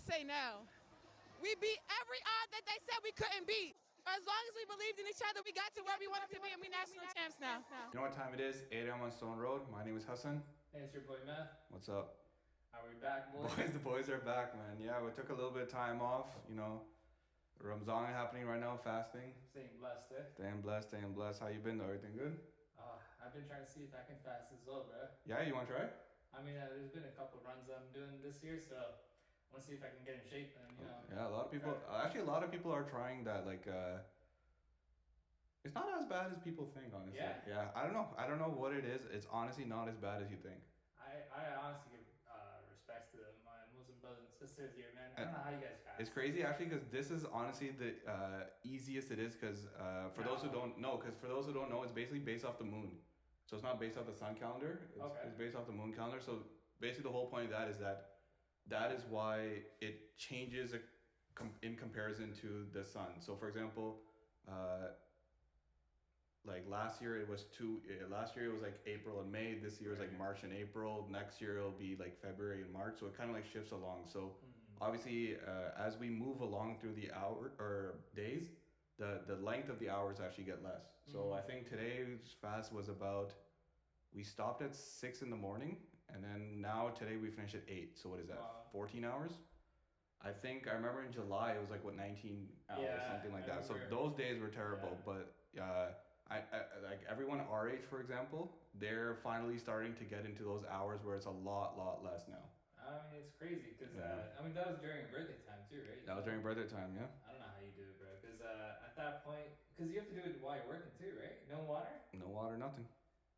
say now? We beat every odd that they said we couldn't beat. As long as we believed in each other, we got to where we wanted to be, and we national champs now. You know what time it is? 8 a.m. on Stone Road. My name is Hassan. Hey, it's your boy Matt. What's up? Are we back, boys? The boys are back, man. Yeah, we took a little bit of time off. You know, Ramzan happening right now, fasting. Staying blessed, eh? Staying blessed. How you been though? Everything good? I've been trying to see if I can fast as well, bro. Yeah, you want to try? I mean, there's been a couple runs I'm doing this year, so I want to see if I can get in shape and, you know. Yeah, a lot of people, actually a lot of people are trying that, like, it's not as bad as people think, honestly. Yeah, I don't know what it is. It's honestly not as bad as you think. I honestly give respects to my Muslim brothers and sisters here, man. I don't know how you guys fast. It's crazy, actually, because this is honestly the easiest it is, because for those who don't know, it's basically based off the moon. So it's not based off the sun calendar. It's based off the moon calendar. So basically the whole point of that is that is why it changes in comparison to the sun. So for example, like last year it was like April and May. This year is like March and April. Next year it'll be like February and March. So it kind of like shifts along. So obviously as we move along through the hour or days, the length of the hours actually get less. So I think today's fast was we stopped at 6 in the morning, and then now today we finished at 8. So what is that? Wow. 14 hours? I remember in July it was like 19 hours, something like that. So those days were terrible, but I like everyone our age, for example, they're finally starting to get into those hours where it's a lot less now. I mean, it's crazy because that was during birthday time too, right? That was during birthday time, yeah. I don't know how you do it, bro. Because at that point, because you have to do it while you're working too, right? No water. No water, nothing.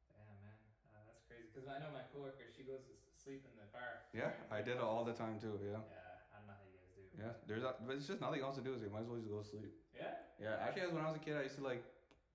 Damn, man, that's crazy. Because I know my coworker, she goes to sleep in the car. Yeah, I did it all the time too. Yeah. Yeah, I don't know how you guys do it. Yeah, but it's just nothing else to do. So you might as well just go to sleep. Yeah. Yeah, actually, when I was a kid, I used to like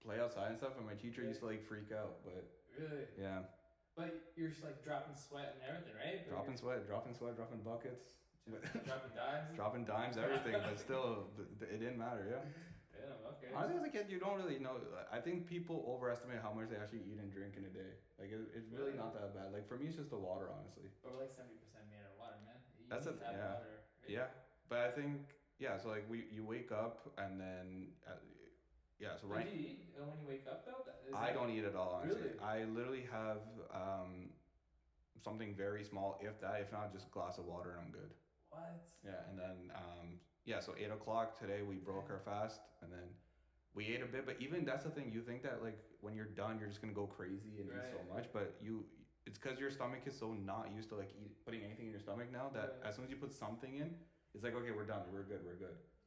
play outside and stuff, and my teacher used to like freak out. But really. Yeah. But you're just like dropping sweat and everything, right? Dropping sweat, dropping buckets. Dropping dimes? Dropping dimes, everything, but still, it didn't matter, yeah. Damn, okay. Honestly, as a kid, you don't really know. I think people overestimate how much they actually eat and drink in a day. Like, it's really not that bad. Like, for me, it's just the water, honestly. But we're like 70% made out of water, man. That's it, yeah. Water, right? Yeah, but I think, so like, you wake up, and then... so right. What do you eat when you wake up though? I don't eat at all, honestly. Really? I literally have something very small, if not just a glass of water, and I'm good. What? Yeah, and then so 8 o'clock today we broke our fast, and then we ate a bit. But even that's the thing, you think that like when you're done, you're just gonna go crazy and eat so much, but it's because your stomach is so not used to like putting anything in your stomach now that as soon as you put something in, it's like, okay, we're done, we're good.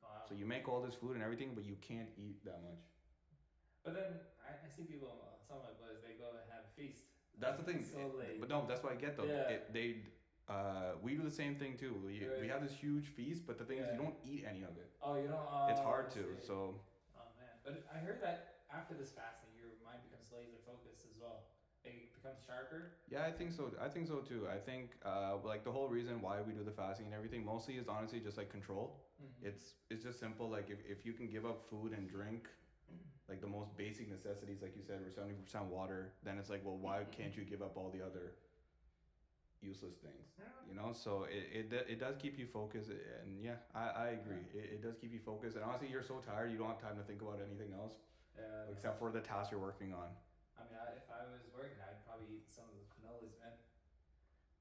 Wow. So you make all this food and everything, but you can't eat that much. But then I see people, some of my boys, they go and have a feast. That's the thing. So late. But no, that's what I get though. Yeah. We do the same thing too. We have this huge feast, but the thing is, you don't eat any of it. Oh, you don't. It's hard to. So. Oh man, but I heard that after this fasting, your mind becomes laser focused as well. It becomes sharper. Yeah, I think so too. I think like the whole reason why we do the fasting and everything mostly is honestly just like control. It's just simple. Like if you can give up food and drink, like the most basic necessities, like you said, we're 70% water, then it's like, well, why can't you give up all the other useless things? You know, so it does keep you focused, and I agree. It does keep you focused, and honestly, you're so tired, you don't have time to think about anything else, except for the task you're working on. I mean, if I was working, I'd probably eat some of the cannolis, man.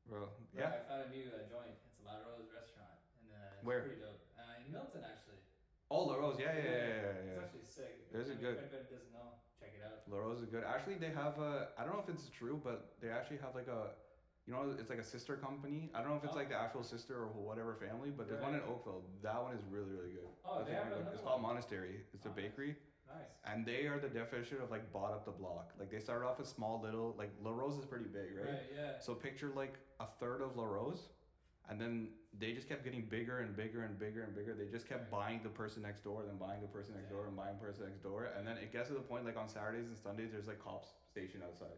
Bro, I found a new joint. It's a La Rose restaurant, and it's pretty dope. In Milton, actually. Oh, La Rose, yeah. It's actually sick. There's a good. If anybody doesn't know, check it out. La Rose is good. Actually, they have I don't know if it's true, but they actually have like it's like a sister company. I don't know if it's like the actual sister or whatever family, but there's one in Oakville. That one is really good. Oh, they have another It's called Monastery. It's a bakery. Nice. And they are the definition of like bought up the block. Like they started off as small little, like La Rose is pretty big, right? Right, yeah. So picture like a third of La Rose, and then they just kept getting bigger and bigger and bigger and bigger. They just kept buying the person next door, then buying the person next door, and buying the person next door. And then it gets to the point like on Saturdays and Sundays, there's like cops stationed outside.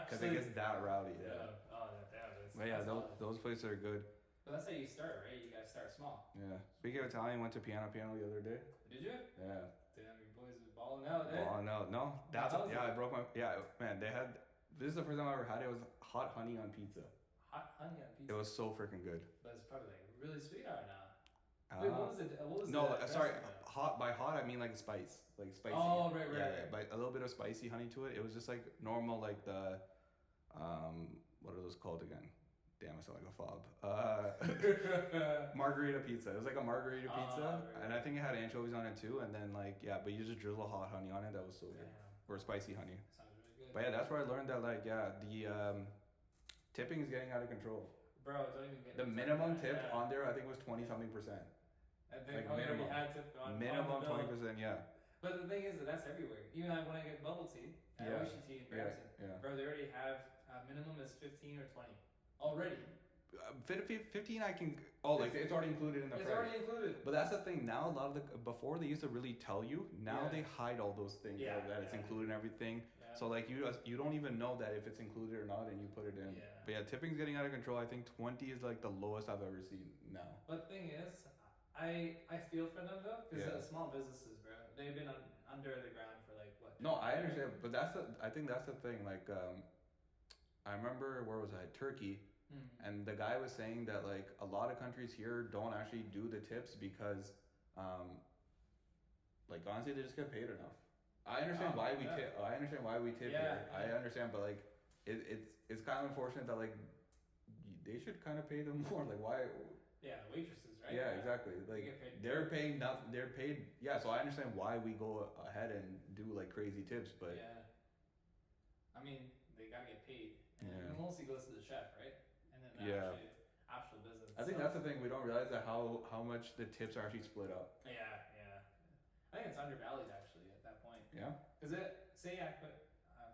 Because it gets that rowdy. Yeah. Oh, that's but yeah, those places are good. But that's how you start, right? You gotta start small. Yeah. Speaking of Italian, went to Piano the other day. Did you? Yeah. Damn, your boys are balling out, eh? Balling out. No, I broke my... Yeah, man, they had... This is the first time I ever had it. It was hot honey on pizza. Hot honey on pizza? It was so freaking good. But it's probably like really sweet or not? Wait, what was it? What was No, the sorry. dressing though? Hot by hot, I mean like spice, like spicy. Oh, right, Yeah, but a little bit of spicy honey to it. It was just like normal, like the, what are those called again? Damn, I sound like a fob. Margarita pizza. It was like a margarita pizza, right, and I think it had anchovies on it too. And then like yeah, but you just drizzle hot honey on it. That was so good. Damn. Or spicy honey. Sounds really good. But yeah, that's where I learned that like yeah, the tipping is getting out of control. Bro, don't even get The me minimum started. tip on there, I think, was 20-something%. And they like probably already minimum. had tip on Minimum the bill. 20%, yeah. But the thing is that that's everywhere. Even like when I get bubble tea at Yeah. Oishi Tea in Brampton, Yeah. bro, they already have minimum is 15 or 20 already. 15 I can. Oh, like it's already included in the It's price. already included. But that's the thing. Now a lot of the before they used to really tell you. Now Yeah. they hide all those things Yeah, that it's yeah. included and everything. Yeah. So like you don't even know that if it's included or not, and you put it in. Yeah. But yeah, tipping's getting out of control. I think 20 is like the lowest I've ever seen now. But the thing is, I feel for them though, because Yeah. the small businesses, bro, they've been under the ground for like what? No, I understand, but I think that's the thing. Like, I remember where was I? Turkey, and the guy was saying that like a lot of countries here don't actually do the tips because, like honestly, they just get paid enough. I understand why we tip. I understand why we tip here. Yeah. I understand, but like, it's kind of unfortunate that like they should kind of pay them more. Like why? Yeah, the waitresses, right? Yeah, exactly. Like get paid. they're paying nothing. They're paid. Yeah, so I understand why we go ahead and do like crazy tips, but Yeah. I mean, they gotta get paid, and Yeah. it mostly goes to the chef, right? And then the Yeah. actual business. I think itself. that's the thing. We don't realize that how much the tips are actually split up. Yeah. I think it's undervalued actually at that point. Yeah. Cause say I put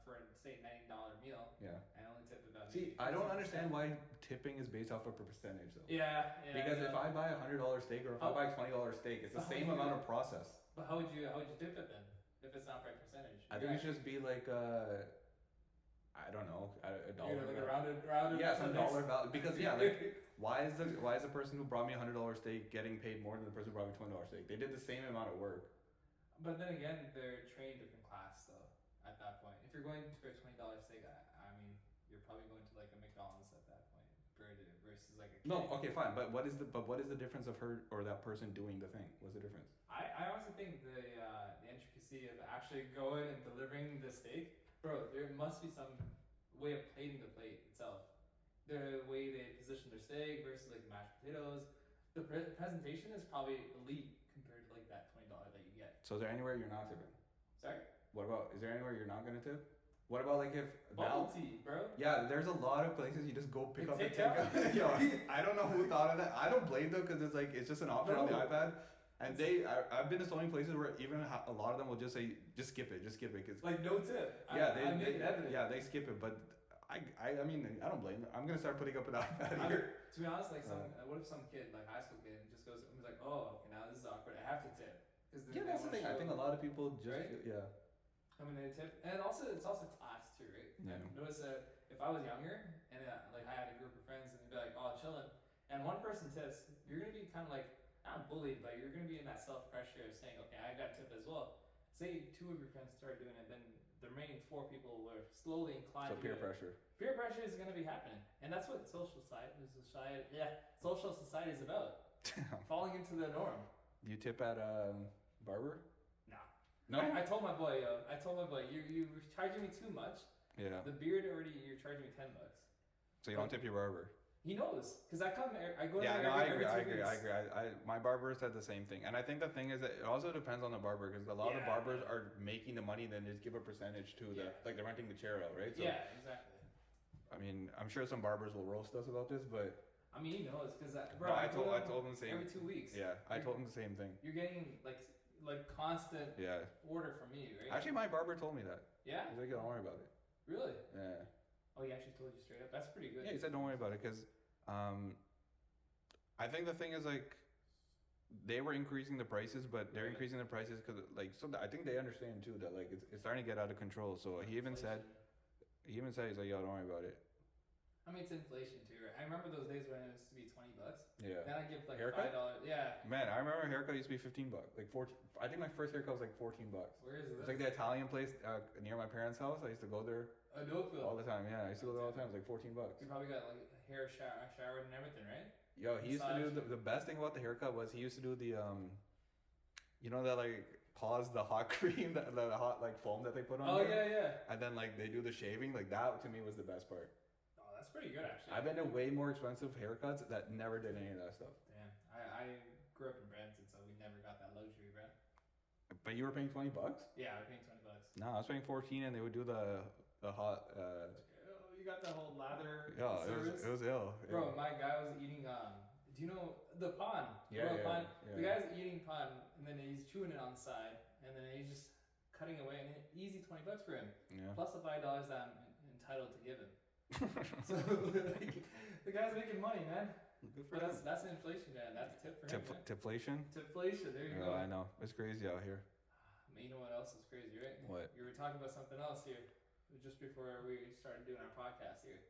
for say $90 meal, Yeah. I only tip about. See, I don't understand why tipping is based off of a percentage though. Yeah. Because if I buy $100 steak or if I buy $20 steak, it's the But how same would you- amount of process. But how would you tip it then? If it's not by percentage. I think it should just be like I don't know, a dollar. Like a rounded. Yeah, some percentage. dollar value. Because yeah, like why is the person who brought me $100 steak getting paid more than the person who brought me $20 steak? They did the same amount of work. But then again, they're trained different class though. At that point, if you're going for a $20 steak, I mean, you're probably going to like a McDonald's at that point, versus like a. No, okay, fine. But what is the difference of her or that person doing the thing? What's the difference? I honestly think the intricacy of actually going and delivering the steak, bro. There must be some way of plating the plate itself. The way they position their steak versus like mashed potatoes. The presentation is probably elite compared to like that $20 that you get. So is there anywhere you're not tipping? Sorry. Is there anywhere you're not gonna tip? What about like if Bubble tea, bro. Yeah, there's a lot of places you just go pick Like up and take take out. Yo, I don't know who thought of that. I don't blame them because it's just an option on the No. iPad. And I've been to so many places where even a lot of them will just say, just skip it. Cause Like no tip. yeah, I make it evident. yeah, they skip it. But I mean, I don't blame them. I'm gonna start putting up an iPad here. To be honest, like what if some kid, like high school kid, just goes and is like, oh, okay, now this is awkward. I have to tip. Yeah, that's the thing. I think a lot of people just Right? yeah. I mean, they tip, and also it's also class too, right? Yeah. I noticed that if I was younger and like I had a group of friends and they'd be like, oh, chilling, and one person tips, you're gonna be kind of like not bullied, but you're gonna be in that self pressure of saying, okay, I got to tip as well. Say two of your friends start doing it, then the remaining four people were slowly inclined. So to peer do it. pressure. Peer pressure is gonna be happening, and that's what social society is about. Falling into the norm. Do you tip at barber? Nah. No. I told my boy, you were charging me too much. Yeah. The beard already, you're charging me $10. So you don't tip your barber. He knows, cause I go Yeah, there no, every 2 I weeks. agree. My barber said the same thing, and I think the thing is that it also depends on the barber because a lot of the Yeah. barbers are making the money, then just give a percentage to Yeah. like they're renting the chair out, right? So, Yeah, exactly. I mean, I'm sure some barbers will roast us about this, but I mean, he knows, cause no, I told him the same. every 2 weeks. Yeah, I told him the same thing. You're getting like constant Yeah. order from me, right? Actually, my barber told me that. Yeah. He's like, don't worry about it. Really? Yeah. Oh, he actually told you straight up. That's pretty good. Yeah, he said don't worry about it because I think the thing is like they were increasing the prices, but they're Right. increasing the prices because like I think they understand too that like it's starting to get out of control. So he even said he's like, yo, don't worry about it. I mean, it's inflation too, right? I remember those days when it used to be $20. Yeah. Then I give like Haircut? $5. Yeah. Man, I remember a haircut used to be $15, like 14. I think my first haircut was like $14. Where is it? It's like the Italian place near my parents' house. I used to go there Oakville. all the time. Yeah, I used to go there all the time. It was like $14. You probably got like hair showered and everything, right? Yo, he used to do Massage. the best thing about the haircut was he used to do the you know that like pause the hot cream that the hot like foam that they put on. Oh there? yeah. And then like they do the shaving, like that to me was the best part. Oh, that's pretty good actually. I've been to way more expensive haircuts that never did any of that stuff. Damn, I grew up in Brampton, so we never got that luxury, bro. But you were paying $20? Yeah, we're paying $20. No, I was paying 14, and they would do the hot. Oh, you got that whole lather Yeah, service. it was ill. Bro, my guy was eating. Do you know the pan? Yeah, Bro, yeah, pan. yeah. The guy's eating pan, and then he's chewing it on the side, and then he's just cutting away, and easy $20 for him, Yeah. plus the $5 that I'm entitled to give him. So like, the guy's making money, man. Good for But him. that's an inflation, man. That's a tip for him. Man. Tipflation. Tipflation. There you Yeah, go. I know. It's crazy out here. But you know what else is crazy, right? What? You were talking about something else here, just before we started doing our podcast here.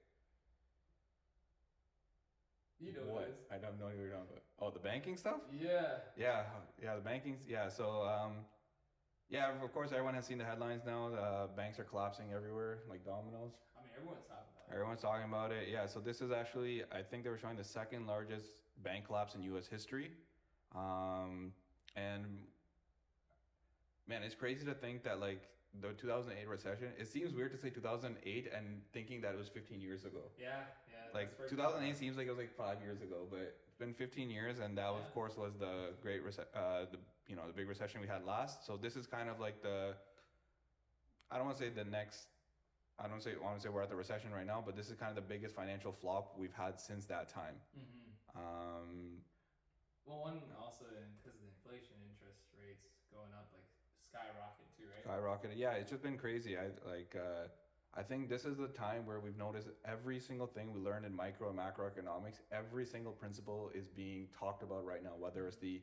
You know what it is. I don't know what you're talking about. Oh, the banking stuff? Yeah. Yeah, the banking. Yeah, so yeah, of course, everyone has seen the headlines now. Banks are collapsing everywhere, like dominoes. I mean, everyone's talking about it. Everyone's talking about it. Yeah, so this is actually, I think they were showing the second largest bank collapse in U.S. history. And man, it's crazy to think that like the 2008 recession, it seems weird to say 2008 and thinking that it was 15 years ago. Yeah. Like 2008 seems like it was like 5 years ago, but it's been 15 years, and that of course was the the big recession we had last. So this is kind of like I don't want to say the next. I don't want to say we're at the recession right now, but this is kind of the biggest financial flop we've had since that time. Mm-hmm. Well, one also because of the inflation, interest rates going up like skyrocket too, right? Skyrocketed. Yeah, it's just been crazy. I think this is the time where we've noticed every single thing we learned in micro and macroeconomics, every single principle is being talked about right now, whether it's the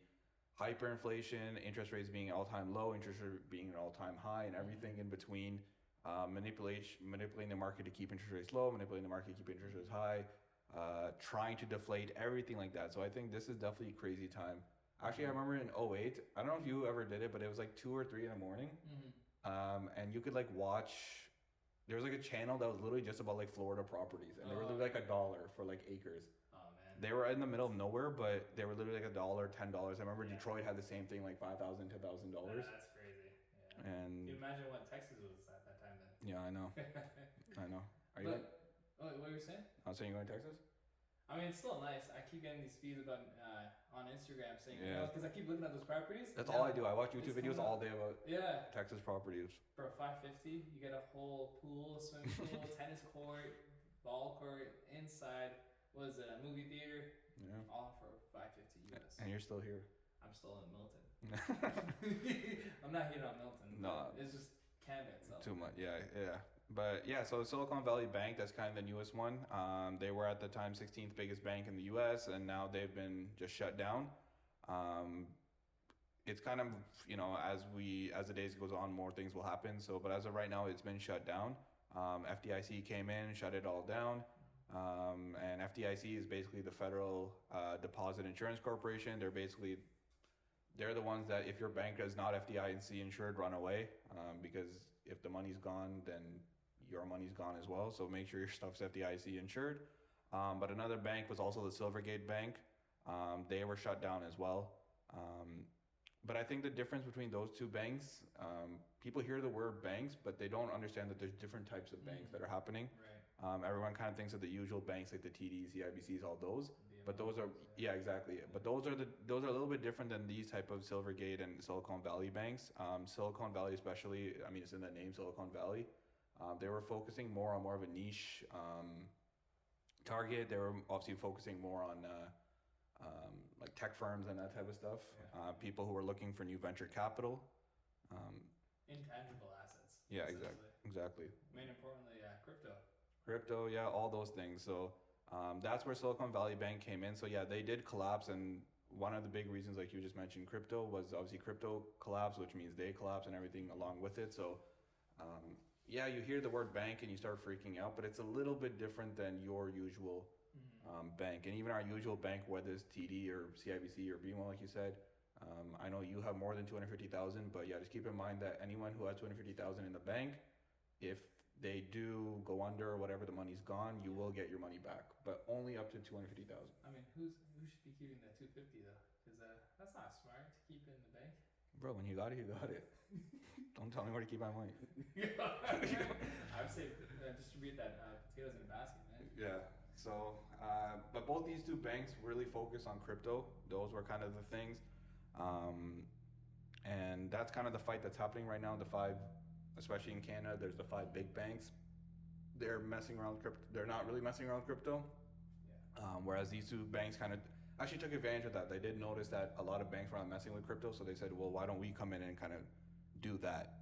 hyperinflation, interest rates being all-time low, interest rate being an all-time high, and everything in between, manipulating the market to keep interest rates low, manipulating the market to keep interest rates high, trying to deflate, everything like that. So I think this is definitely a crazy time. Actually, I remember in 08, I don't know if you ever did it, but it was like 2 or 3 in the morning, and you could like watch. There was like a channel that was literally just about like Florida properties, and they were literally like $1 for like acres. Oh man. They were in the middle of nowhere, but they were literally like $1, $10. I remember Detroit had the same thing, like $5,000, $10,000. That's crazy. Yeah. And you imagine what Texas was at that time then. yeah, I know. I know. Are you? What were you saying? I was saying you're going to Texas. I mean, it's still nice. I keep getting these feeds about on Instagram saying, Yeah. because I keep looking at those properties. That's all I do. I watch YouTube videos all day about Yeah. Texas properties. For $550, you get a whole pool, swimming pool, tennis court, ball court, inside. What is it? A movie theater? Yeah. All for $550 US. And you're still here. I'm still in Milton. I'm not here on Milton. No. It's just Canada itself. Too much. Yeah. But yeah, so Silicon Valley Bank, that's kind of the newest one. They were at the time 16th biggest bank in the U.S., and now they've been just shut down. It's kind of, as the days goes on, more things will happen. So, but as of right now, it's been shut down. FDIC came in, shut it all down. And FDIC is basically the Federal Deposit Insurance Corporation. They're the ones that if your bank is not FDIC insured, run away, because if the money's gone, then your money's gone as well. So make sure your stuff's FDIC insured. But another bank was also the Silvergate Bank. They were shut down as well. But I think the difference between those two banks, people hear the word banks, but they don't understand that there's different types of banks that are happening. Right. Everyone kind of thinks of the usual banks like the TDs, CIBCs, all those. But those are, yeah, exactly. But those are a little bit different than these type of Silvergate and Silicon Valley banks. Silicon Valley, especially, I mean, it's in the name, Silicon Valley. They were focusing more of a niche target. They were obviously focusing more on like tech firms and that type of stuff. People who were looking for new venture capital. Intangible assets. Yeah, exactly. Main importantly, Crypto, yeah, all those things. So that's where Silicon Valley Bank came in. So yeah, they did collapse, and one of the big reasons, like you just mentioned, crypto was obviously crypto collapse, which means they collapse and everything along with it. So yeah, you hear the word bank and you start freaking out, but it's a little bit different than your usual bank. And even our usual bank, whether it's TD or CIBC or BMO, like you said, I know you have more than 250,000, but yeah, just keep in mind that anyone who has 250,000 in the bank, if they do go under or whatever, the money's gone, you will get your money back, but only up to 250,000. I mean, who should be keeping that 250 though? Because that's not smart to keep in the bank. Bro, when you got it, you got it. Don't tell me where to keep my money. I would say distribute that potatoes in a basket, man. Yeah. So, but both these two banks really focus on crypto. Those were kind of the things. And that's kind of the fight that's happening right now. The five, especially in Canada, there's the five big banks. They're messing around with crypto. They're not really messing around with crypto. Yeah. Whereas these two banks kind of actually took advantage of that. They did notice that a lot of banks were not messing with crypto, so they said, well, why don't we come in and kind of do that?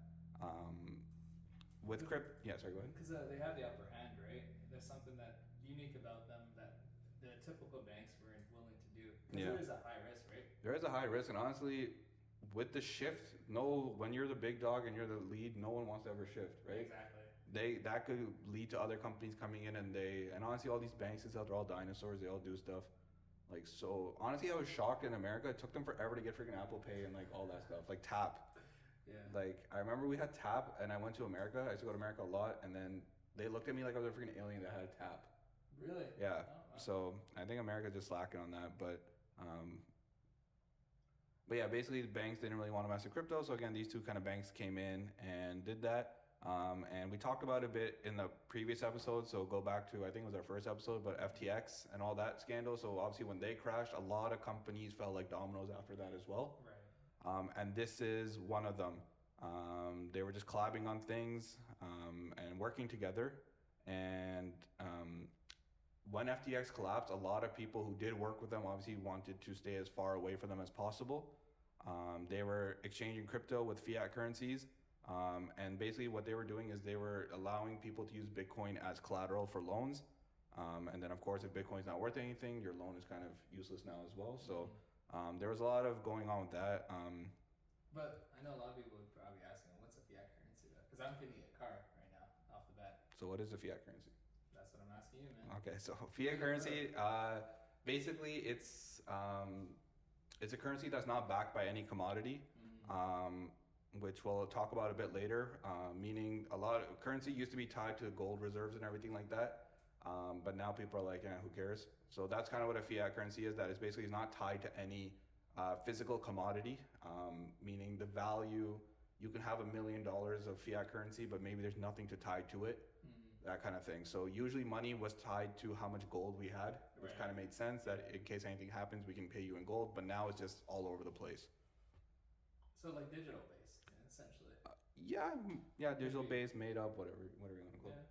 With crypto, yeah, sorry, go ahead. Because they have the upper hand, right? There's something that unique about them that the typical banks weren't willing to do. Because there is a high risk, right? There is a high risk, and honestly, with the shift, when you're the big dog and you're the lead, no one wants to ever shift, right? Exactly. That could lead to other companies coming in, and honestly, all these banks and stuff, they're all dinosaurs. They all do stuff. Like, so honestly, I was shocked in America. It took them forever to get freaking Apple Pay and like all that stuff, like Tap. Yeah. Like, I remember we had Tap, and I went to America. I used to go to America a lot, and then they looked at me like I was a freaking alien that had Tap. Really? Yeah. Oh, wow. So I think America's just slacking on that, but yeah, basically the banks didn't really want to mess with crypto. So again, these two kind of banks came in and did that. And we talked about it a bit in the previous episode. So go back to, I think it was our first episode, but FTX and all that scandal. So obviously when they crashed, a lot of companies fell like dominoes after that as well. Right. And this is one of them. They were just collabing on things and working together. And when FTX collapsed, a lot of people who did work with them obviously wanted to stay as far away from them as possible. They were exchanging crypto with fiat currencies. And basically what they were doing is they were allowing people to use Bitcoin as collateral for loans. And then of course, if Bitcoin's not worth anything, your loan is kind of useless now as well. So there was a lot of going on with that. But I know a lot of people would probably be asking, what's a fiat currency though? Because I'm getting a car right now off the bat. So what is a fiat currency? That's what I'm asking you, man. Okay, so fiat currency, basically it's a currency that's not backed by any commodity. Which we'll talk about a bit later, meaning a lot of currency used to be tied to gold reserves and everything like that. But now people are like, who cares? So that's kind of what a fiat currency is, that it's basically not tied to any physical commodity, meaning the value, you can have $1 million of fiat currency, but maybe there's nothing to tie to it, that kind of thing. So usually money was tied to how much gold we had, which kind of made sense that in case anything happens, we can pay you in gold, but now it's just all over the place. So like digital based. Essentially. Yeah, digital based, made up, whatever you want to call it.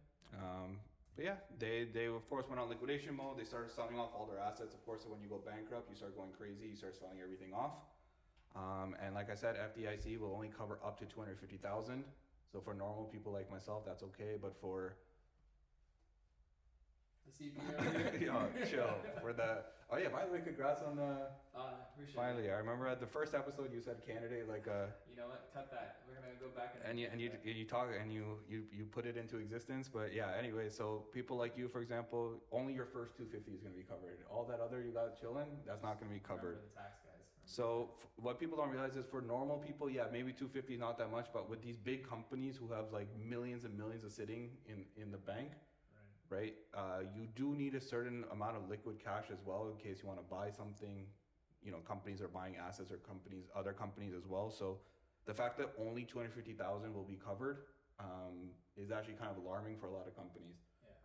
But yeah, they of course went on liquidation mode. They started selling off all their assets. Of course, so when you go bankrupt, you start going crazy. You start selling everything off. And like I said, FDIC will only cover up to $250,000. So for normal people like myself, that's okay. But for the CPA, chill. By the way, congrats on the. Finally, it. I remember at the first episode you said candidate You know what? Cut that. We're gonna go back and you talk and you put it into existence. But yeah, anyway, so people like you, for example, only your first 250 is gonna be covered. All that other you got chilling, that's not gonna be covered. Remember the tax guys. So what people don't realize is for normal people, yeah, maybe 250 is not that much, but with these big companies who have like millions and millions of sitting in the bank. Right? You do need a certain amount of liquid cash as well in case you want to buy something. You know, companies are buying assets or other companies as well. So the fact that only 250,000 will be covered is actually kind of alarming for a lot of companies.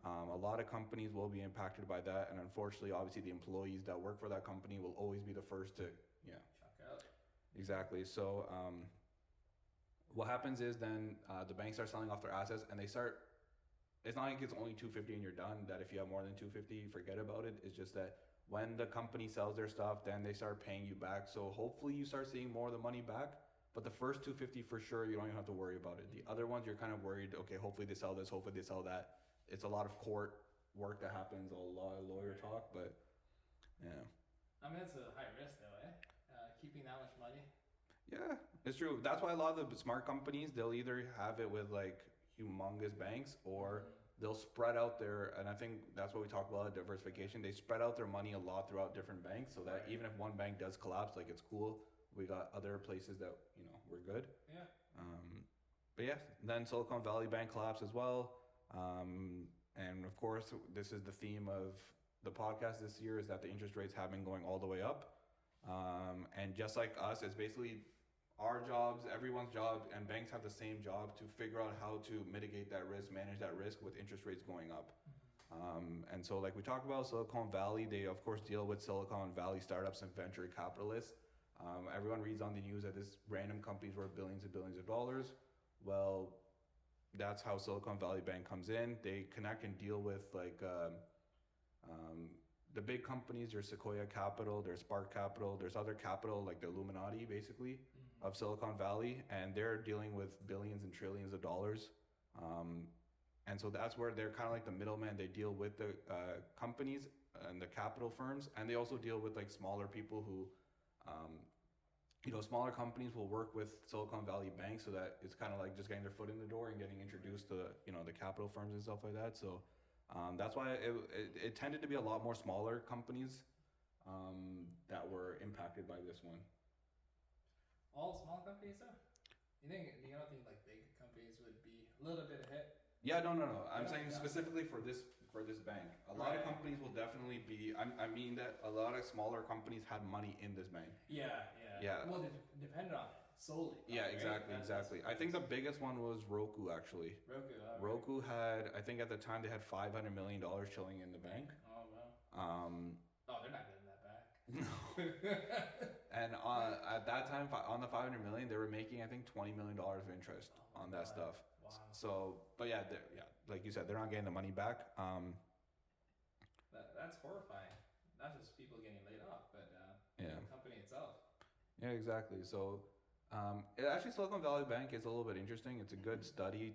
Yeah. A lot of companies will be impacted by that, and unfortunately, obviously, the employees that work for that company will always be the first to, chuck out. Exactly. So what happens is then the banks start selling off their assets, and they start. It's not like it's only 250 and you're done, that if you have more than 250, forget about it. It's just that when the company sells their stuff, then they start paying you back. So hopefully you start seeing more of the money back. But the first 250 for sure, you don't even have to worry about it. The other ones, you're kind of worried, okay, hopefully they sell this, hopefully they sell that. It's a lot of court work that happens, a lot of lawyer talk, but yeah. I mean, it's a high risk though, eh? Keeping that much money. Yeah, it's true. That's why a lot of the smart companies, they'll either have it with like humongous banks or they'll spread out and I think that's what we talk about, diversification. They spread out their money a lot throughout different banks so that even if one bank does collapse, like it's cool. We got other places that, we're good. Yeah. But yeah, then Silicon Valley Bank collapsed as well. And of course, this is the theme of the podcast this year, is that the interest rates have been going all the way up. And just like us, it's basically our jobs, everyone's job, and banks have the same job to figure out how to mitigate that risk, manage that risk with interest rates going up. And so like we talked about Silicon Valley, they of course deal with Silicon Valley startups and venture capitalists. Everyone reads on the news that this random companies worth billions and billions of dollars. Well, that's how Silicon Valley Bank comes in. They connect and deal with like the big companies. There's Sequoia Capital, there's Spark Capital, there's other capital like the Illuminati basically of Silicon Valley, and they're dealing with billions and trillions of dollars. And so that's where they're kind of like the middleman. They deal with the companies and the capital firms, and they also deal with like smaller people who, smaller companies will work with Silicon Valley Bank, so that it's kind of like just getting their foot in the door and getting introduced to, the capital firms and stuff like that. So that's why it tended to be a lot more smaller companies that were impacted by this one. All small companies though? You don't think like big companies would be a little bit ahead? Yeah, no. I'm saying specifically for this bank. A lot of companies will definitely be. I mean that a lot of smaller companies had money in this bank. Yeah. Well, they depended on it solely. Yeah, right? exactly. I think the biggest one was Roku actually. Roku had, I think at the time they had $500 million chilling in the bank. Oh wow. They're not getting that back. No. And at that time, on the $500 million, they were making I think $20 million of interest on that stuff. Wow. So, but yeah, like you said, they're not getting the money back. That's horrifying. Not just people getting laid off, but the company itself. Yeah, exactly. So, actually, Silicon Valley Bank is a little bit interesting. It's a good study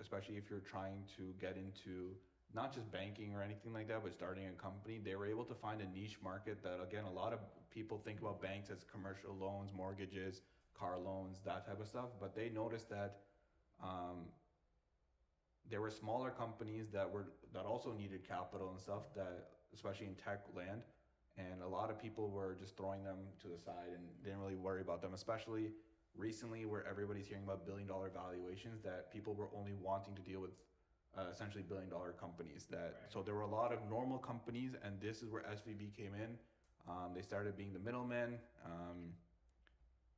especially if you're trying to get into not just banking or anything like that, but starting a company. They were able to find a niche market that, again, a lot of people think about banks as commercial loans, mortgages, car loans, that type of stuff. But they noticed that there were smaller companies that also needed capital and stuff, that especially in tech land, and a lot of people were just throwing them to the side and didn't really worry about them, especially recently where everybody's hearing about billion-dollar valuations, that people were only wanting to deal with essentially billion-dollar companies. So there were a lot of normal companies, and this is where SVB came in. They started being the middlemen.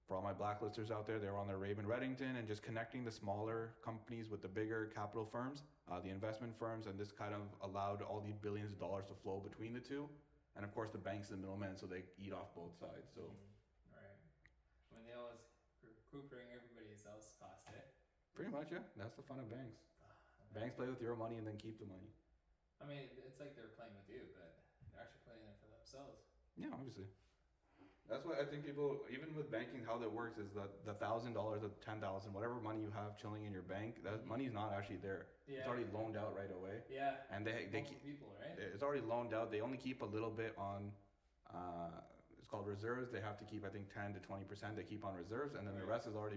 For all my blacklisters out there, they were on their Raven Reddington and just connecting the smaller companies with the bigger capital firms, the investment firms, and this kind of allowed all these billions of dollars to flow between the two. And of course, the bank's the middleman, so they eat off both sides. So, right. When they always recouping everybody else's cost, eh? Pretty much, yeah. That's the fun of banks. Banks play with your money and then keep the money. I mean, it's like they're playing with you, but they're actually playing it for themselves. Yeah, obviously. That's what I think people, even with banking, how that works is that the $1,000, the $10,000, whatever money you have chilling in your bank, that money's not actually there. Yeah. It's already loaned out right away. Yeah. And they keep people, right? It's already loaned out. They only keep a little bit on. It's called reserves. They have to keep, I think, 10 to 20%. They keep on reserves, and then the rest is already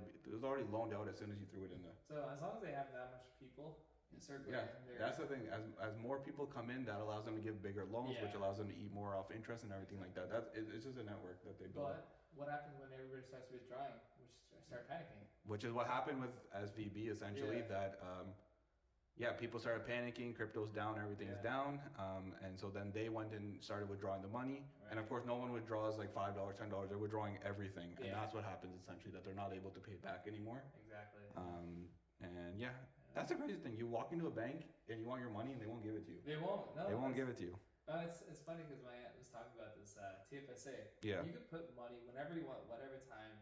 loaned out as soon as you threw it in there. So as long as they have that much people. That's the thing. As more people come in, that allows them to give bigger loans, which allows them to eat more off interest and everything like that. It's just a network that they build. But what happens when everybody starts withdrawing, which start panicking? Which is what happened with SVB essentially. That people started panicking. Crypto's down, everything is down, and so then they went and started withdrawing the money. Right. And of course, no one withdraws like $5, $10. They're withdrawing everything, and that's what happens essentially. That they're not able to pay back anymore. Exactly. That's the crazy thing. You walk into a bank and you want your money and they won't give it to you. They won't. No. They won't give it to you. It's funny because my aunt was talking about this TFSA. Yeah. You could put money whenever you want, whatever time,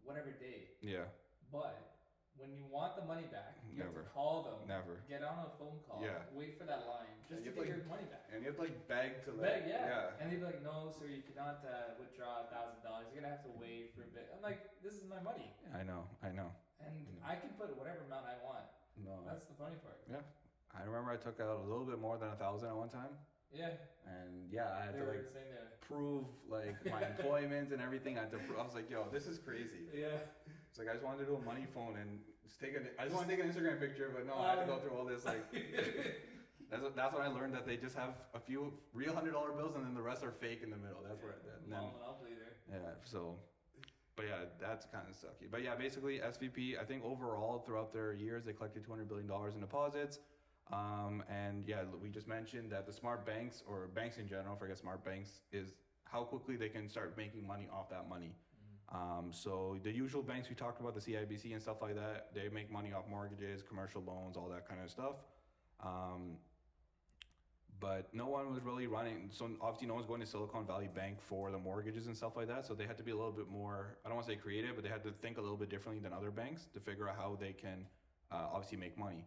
whatever day. Yeah. But when you want the money back, you have to Never. call them. Never. Get on a phone call. Yeah. Wait for that line just to get your money back. And you have to beg to yeah. And they'd be like, "No, sir, you cannot withdraw $1,000. You're gonna have to wait for a bit." I'm like, "This is my money." I know. And I can put whatever amount I want. No. That's the funny part. Yeah. I remember I took out a little bit more than 1,000 at one time. Yeah. And I had to prove my employment and everything. I was like, "Yo, this is crazy." Yeah. It's like I just wanted to do a money phone and I just want to take an Instagram picture, but no, I had to go through all this That's when I learned that they just have a few real $100 bills and then the rest are fake in the middle. That's where monopoly there. Yeah. So. But yeah, that's kind of sucky. But yeah, basically SVP, I think overall throughout their years, they collected $200 billion in deposits. And yeah, we just mentioned that the smart banks or banks in general, forget smart banks, is how quickly they can start making money off that money. So the usual banks we talked about, the CIBC and stuff like that, they make money off mortgages, commercial loans, all that kind of stuff. But no one was really running. So obviously no one's going to Silicon Valley Bank for the mortgages and stuff like that. So they had to be a little bit more, I don't want to say creative, but they had to think a little bit differently than other banks to figure out how they can obviously make money.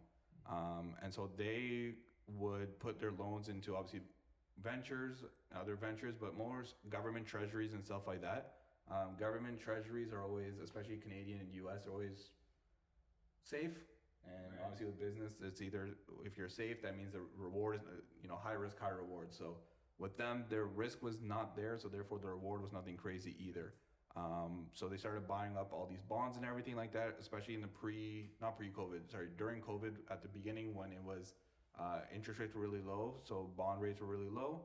And so they would put their loans into obviously ventures, other ventures, but more government treasuries and stuff like that. Government treasuries are always, especially Canadian and US, are always safe. And Right. obviously with business, it's either, if you're safe, that means the reward is, high risk, high reward. So with them, their risk was not there, so therefore the reward was nothing crazy either. So they started buying up all these bonds and everything like that, especially in the during COVID at the beginning when it was interest rates were really low, so bond rates were really low.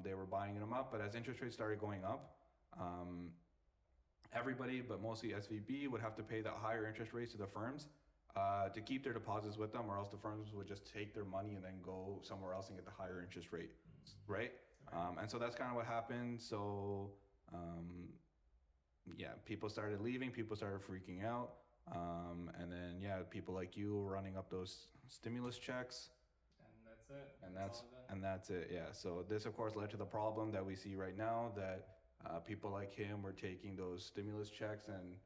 They were buying them up, but as interest rates started going up, everybody, but mostly SVB, would have to pay the higher interest rates to the firms to keep their deposits with them, or else the firms would just take their money and then go somewhere else and get the higher interest rate, right? And so that's kind of what happened. So yeah, people started leaving, people started freaking out, and then yeah, people like you were running up those stimulus checks. And that's it. And that's it. Yeah. So this, of course, led to the problem that we see right now that people like him were taking those stimulus checks and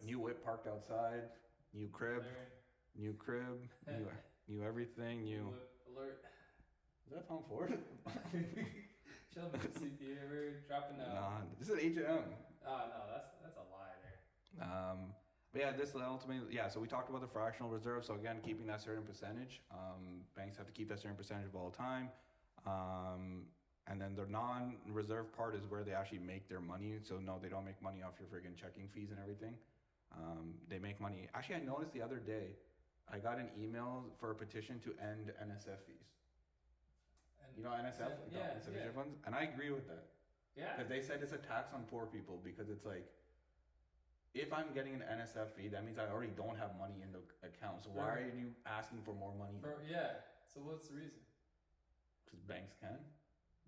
new whip parked outside, new crib, new everything, new. Whip alert. Is that Tom Ford? Chill, Mr. CP. We're dropping out. Nah, this is H&M. Oh no, that's a lie there. But yeah, this ultimately, yeah, so we talked about the fractional reserve. So again, keeping that certain percentage. Banks have to keep that certain percentage of all time. And then the non-reserve part is where they actually make their money. So no, they don't make money off your friggin' checking fees and everything. They make money. Actually, I noticed the other day, I got an email for a petition to end NSF fees. And You know NSF? yeah, Insufficient funds? And I agree with that. yeah. Because they said it's a tax on poor people, because it's like, if I'm getting an NSF fee, that means I already don't have money in the account. So why are you asking for more money? Yeah. So what's the reason? Because banks can.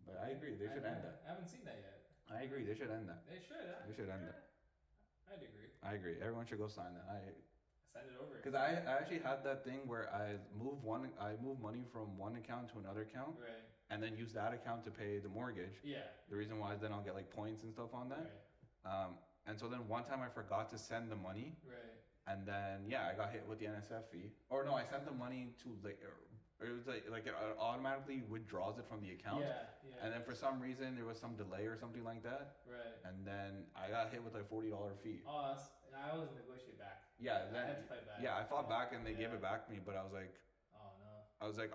But I agree, they should end that. I haven't seen that yet. I agree, they should end that. They should. They should end that. I'd agree. I agree. Everyone should go sign that. Send it over. Because I actually had that thing where I move money from one account to another account, Right. and then use that account to pay the mortgage. Yeah. The reason why is then I'll get like points and stuff on that. Right. And so then one time I forgot to send the money, Right. and then yeah, I got hit with the NSF fee. Or no, I sent the money to it was like it automatically withdraws it from the account. Yeah. Yeah. And then for some reason there was some delay or something like that. Right. And then I got hit with a $40 fee. Oh, I always negotiate back. Yeah, I had to fight back. Yeah, I fought back and they gave it back to me, but I was like,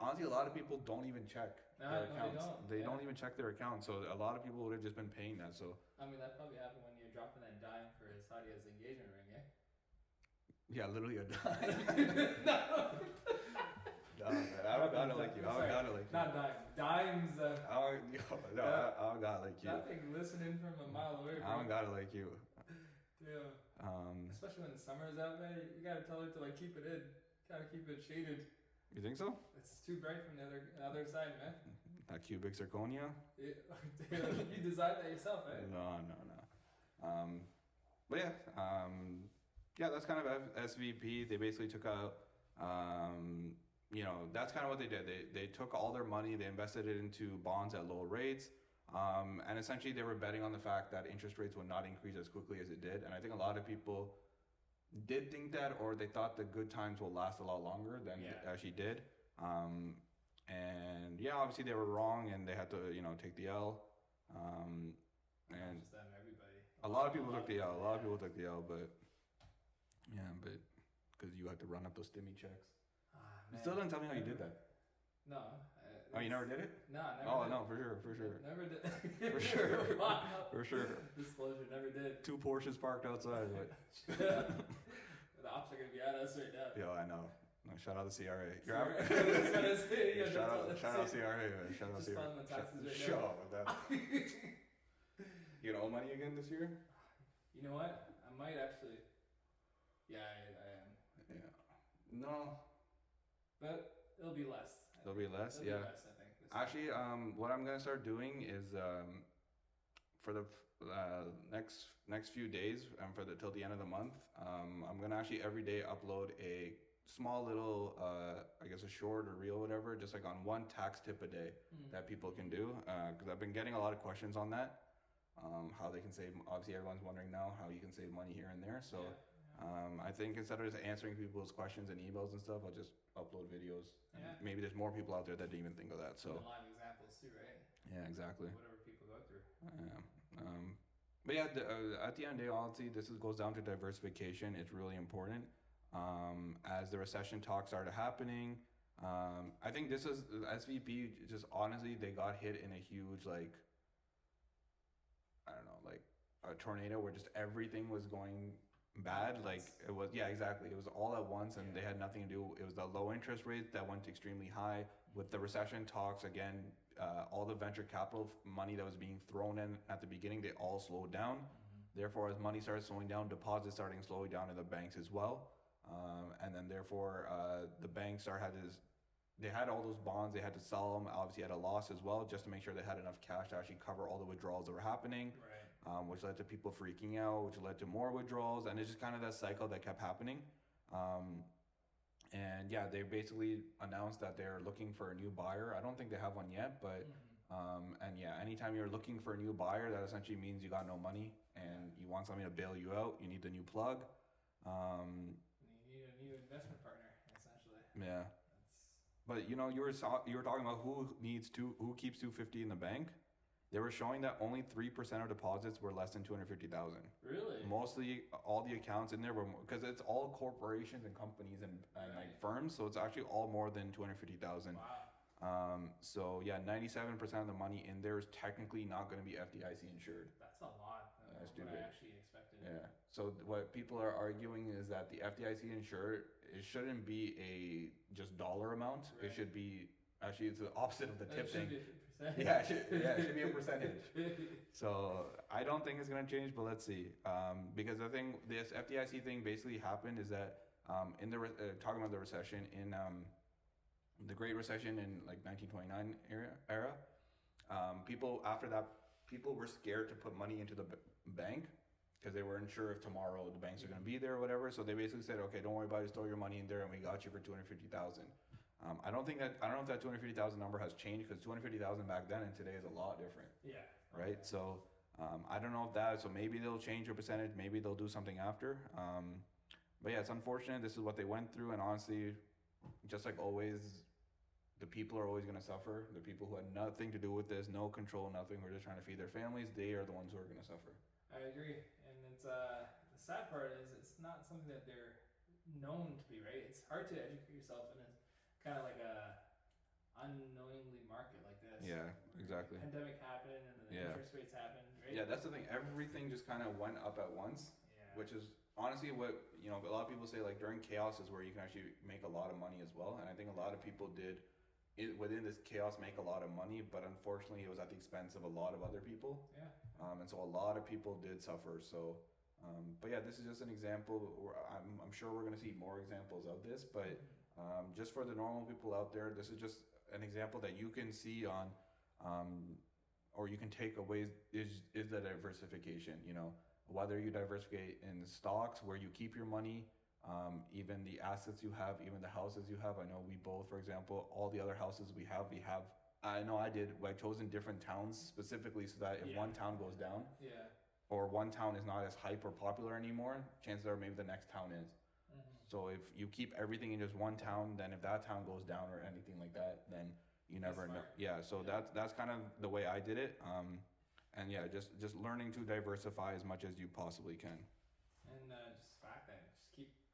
honestly, a lot of people don't even check their accounts. They don't even check their accounts, so a lot of people would have just been paying that. So I mean, that probably happened when you're dropping that dime for Sadia's engagement ring, eh? yeah, literally a dime. No, man, I don't got it like you. Not dime. Dimes. I don't got it like you. Nothing listening from a mile away. I don't got it like you. Yeah. Especially when the summer is out, man. You gotta tell her to like keep it in. Gotta keep it shaded. You think so? It's too bright from the other side, man. That cubic zirconia? You designed that yourself, eh? No. But yeah, that's kind of SVP. They basically took out, that's kind of what they did. They took all their money, they invested it into bonds at low rates, and essentially they were betting on the fact that interest rates would not increase as quickly as it did. And I think a lot of people did think that, or they thought the good times will last a lot longer than it actually did. And yeah, obviously they were wrong, and they had to, take the L. And just them, everybody. a lot of people took the L. But because you had to run up those stimmy checks. You still didn't tell me how you did that. No. Oh, you never did it? No, never Oh, did. no, for sure. Never did. For sure. For sure. Disclosure, never did. 2 Porsches parked outside. But The ops are going to be at us right now. yo, I know. No, shout out the CRA. I was gonna say, yeah, Shout out CRA, man. Shout out Just CRA. filing the taxes right Shut now. up with that. You gonna owe money again this year? You know what? I might actually. Yeah, I am. Yeah. No. but it'll be less. There'll be less, It'll yeah. be less, I think. Actually, what I'm gonna start doing is for the next few days and till the end of the month, I'm gonna actually every day upload a small little I guess a short or reel, whatever, just like on one tax tip a day that people can do, because I've been getting a lot of questions on that. How they can save. Obviously, everyone's wondering now how you can save money here and there. So, I think instead of just answering people's questions and emails and stuff, I'll just upload videos. Yeah. Maybe there's more people out there that didn't even think of that. So, And live examples too, right? yeah, exactly. Whatever people go through. Yeah. But yeah, at the end of the day, honestly, goes down to diversification. It's really important. As the recession talks started happening, I think this is SVP. Just honestly, they got hit in a huge, like, I don't know, like a tornado where just everything was going bad. Like it was, yeah, exactly. It was all at once, and they had nothing to do. It was the low interest rates that went extremely high. With the recession talks again, all the venture capital money that was being thrown in at the beginning, they all slowed down. Therefore, as money started slowing down, deposits starting slowing down in the banks as well. And then therefore, the banks they had all those bonds, they had to sell them, obviously at a loss as well, just to make sure they had enough cash to actually cover all the withdrawals that were happening, Right. Which led to people freaking out, which led to more withdrawals, and it's just kind of that cycle that kept happening. And yeah, they basically announced that they're looking for a new buyer. I don't think they have one yet, but and yeah, anytime you're looking for a new buyer, that essentially means you got no money and you want something to bail you out. You need a new plug. You need a new investment partner, essentially. Yeah. That's But you know, you were talking about who keeps 250 in the bank. They were showing that only 3% of deposits were less than 250,000. really Mostly, all the accounts in there were, because it's all corporations and companies and like firms, so it's actually all more than 250,000. wow. So yeah, 97% of the money in there is technically not going to be FDIC insured. That's a lot. That's What stupid. I actually expected. Yeah. So what people are arguing is that the FDIC insured, it shouldn't be a just dollar amount. It Right. should be, actually it's the opposite of the It tip should thing. be 50%. Yeah, it should be a percentage. So I don't think it's gonna change, but let's see. Because the thing, this FDIC thing basically happened is that in the talking about the recession in the Great Recession in like 1929 era, people after that, people were scared to put money into the bank because they weren't sure if tomorrow the banks are going to be there or whatever. So they basically said, okay, don't worry about it, store your money in there, and we got you for 250,000. I don't know if that 250,000 number has changed, because 250,000 back then and today is a lot different, Yeah. right? So I don't know if that. So maybe they'll change their percentage. Maybe they'll do something after. But yeah, it's unfortunate. This is what they went through, and honestly, just like always, the people are always going to suffer. The people who had nothing to do with this, no control, nothing, were just trying to feed their families. They are the ones who are going to suffer. I agree, and it's the sad part is it's not something that they're known to be, right? It's hard to educate yourself in a kind of like a unknowingly market like this. Yeah, exactly. Pandemic happened, and the interest rates happened, right? Yeah, that's the thing. Everything just kind of went up at once, Yeah. which is honestly what, you know, a lot of people say, like during chaos is where you can actually make a lot of money as well. And I think a lot of people did within this chaos make a lot of money, but unfortunately it was at the expense of a lot of other people. Yeah. And so a lot of people did suffer. So, but yeah, this is just an example. I'm sure we're going to see more examples of this, but just for the normal people out there, this is just an example that you can see on, or you can take away is the diversification, you know, whether you diversify in stocks where you keep your money, even the assets you have, even the houses you have. I know we both, for example, all the other houses we have, I know I chose in different towns specifically so that if one town goes down, Yeah. or one town is not as hype or popular anymore, chances are maybe the next town is. So if you keep everything in just one town, then if that town goes down or anything like that, then you never know. smart. Yeah, so that's kind of the way I did it. And yeah, just learning to diversify as much as you possibly can. And just the fact that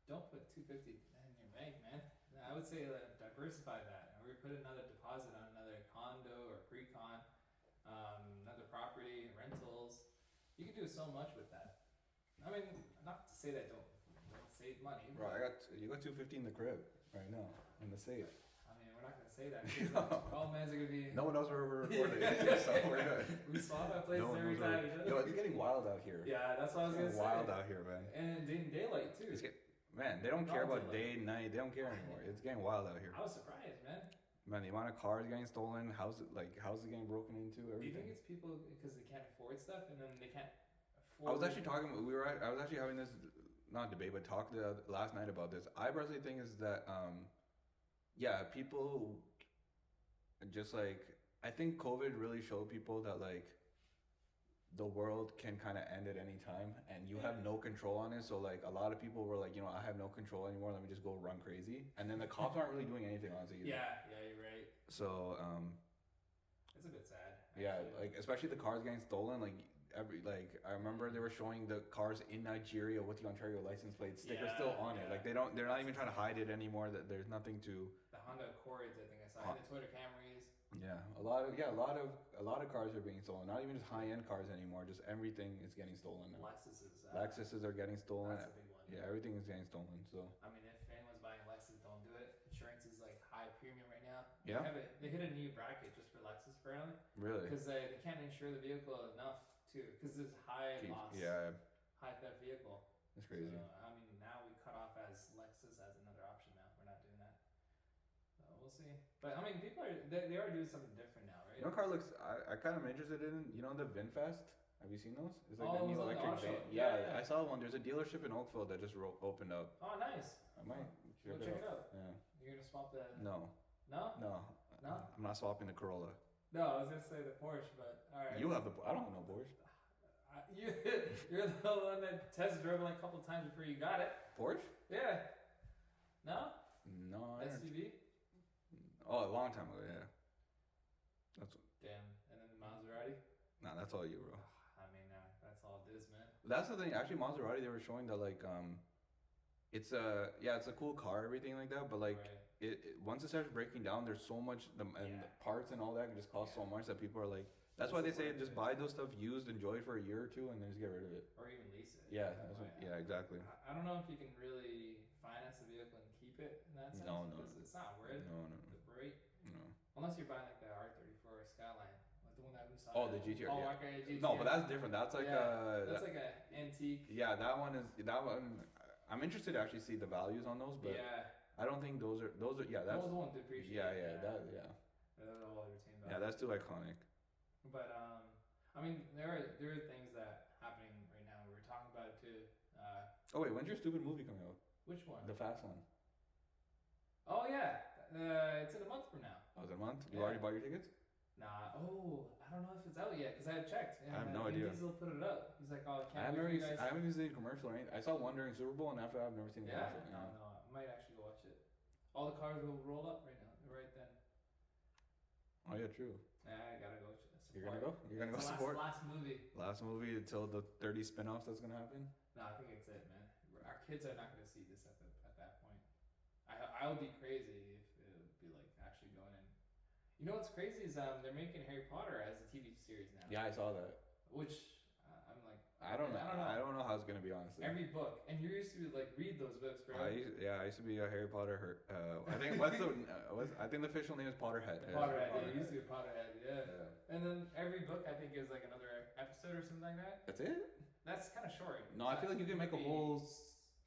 don't put 250 in your bank, man. I would say diversify that, or put another deposit on another condo or pre-con, another property, rentals. You can do so much with that. I mean, not to say that don't save money. Bro, you got 250 in the crib right now in the safe. I mean, we're not gonna say that. All men's are gonna be. No one knows where we're recording, so we're good. We swap out places No one every knows time. Yo, it's getting wild out here. Yeah, that's what I was gonna It's say. wild out here, man. And in daylight too. Man, they don't care Broad about daylight. day, night. They don't care anymore. It's getting wild out here. I was surprised, man. Man, the amount of cars getting stolen, houses getting broken into, Do you think everything. it's people because they can't afford stuff and then they can't afford? I was actually talking. I was actually having this, not debate, but talk last night about this. I personally think is that, yeah, people just like I think COVID really showed people that like the world can kind of end at any time and you have no control on it. So like a lot of people were like, I have no control anymore. Let me just go run crazy. And then the cops aren't really doing anything honestly either. Yeah, you're right. So It's a bit sad. yeah, actually. like especially the cars getting stolen. Like I remember they were showing the cars in Nigeria with the Ontario license plate sticker still on it. Like they're not even trying to hide it anymore. That there's nothing to. The Honda Accords, I think I saw, and the Toyota Camrys. Yeah, a lot of cars are being stolen. Not even just high end cars anymore. Just everything is getting stolen now. Lexuses are getting stolen. That's a big one. Yeah, everything is getting stolen. So. I mean, if anyone's buying a Lexus, don't do it. Insurance is like high premium right now. Yeah. They hit a new bracket just for Lexus apparently. Really? Because they can't insure the vehicle enough too. Because there's high loss. Yeah. High theft vehicle. That's crazy. So, I mean, now we cut off as Lexus as another option now. We're not doing that. So we'll see. But I mean, people they are doing something different now, right? You know, car looks. I kind of interested in. The VinFast. Have you seen those? It's like Oh, the new it was on the electric auction. van. Yeah. I saw one. There's a dealership in Oakville that just opened up. Oh, nice. I might Go check it out. Yeah. You're gonna swap the? No. No? No. No? I'm not swapping the Corolla. No, I was gonna say the Porsche, but all right. You have the. I don't know Porsche. You're the one that test drove it like a couple times before you got it. Porsche? Yeah. No? No. I don't. SUV? Oh, a long time ago. Yeah. That's. Damn. And then the Maserati? Nah, that's all you, bro. I mean, that's all it is, man. That's the thing. Actually, Maserati, they were showing that like it's a cool car, everything like that. But like it once it starts breaking down, there's so much the parts and all that can just cost so much that people are like. That's why they say just buy those stuff used, enjoy it for a year or two, and then just get rid of it. Or even lease it. Yeah, exactly. I don't know if you can really finance the vehicle and keep it in that sense. No. It's not worth the rate. No. Unless you're buying like the R34 Skyline, like the one that we saw. Oh, the GTR. Oh, yeah. okay, GTR. No, but that's different. That's like that's like an antique. Yeah, that one. I'm interested to actually see the values on those, but I don't think those are. Yeah, that's. Those won't depreciate. Those are all retained value. Yeah, that's too iconic. But I mean, there are things that happening right now. We were talking about it too. Oh wait, when's your stupid movie coming out? Which one? The Fast one. Oh yeah, it's in a month from now. Oh, is it a month? You already bought your tickets? Nah. Oh, I don't know if it's out yet because I had checked. And, I have no idea. Diesel put it up. He's like, oh, I haven't even seen the commercial or anything. I saw one during Super Bowl, and after that, I've never seen the commercial. No, I might actually go watch it. All the cars will roll up right now, right then. Oh yeah, true. Yeah, I gotta go. You're gonna go? You're gonna go support? Last movie. Last movie until the 30 spin-offs that's gonna happen? No, I think it's it, man. Our kids are not gonna see this at that point. I would be crazy if it would be like actually going in. You know what's crazy is they're making Harry Potter as a TV series now. Yeah, I saw that. Which I'm like. I don't know. I don't know how it's gonna be, honestly. Every book, and you used to like read those books, bro. I used to be a Harry Potter. I think I think the official name is Potterhead. Potterhead. Yeah, it used to be Potterhead. Yeah. And then every book I think is like another episode or something like that. That's it. That's kind of short. No, I feel like you can make a whole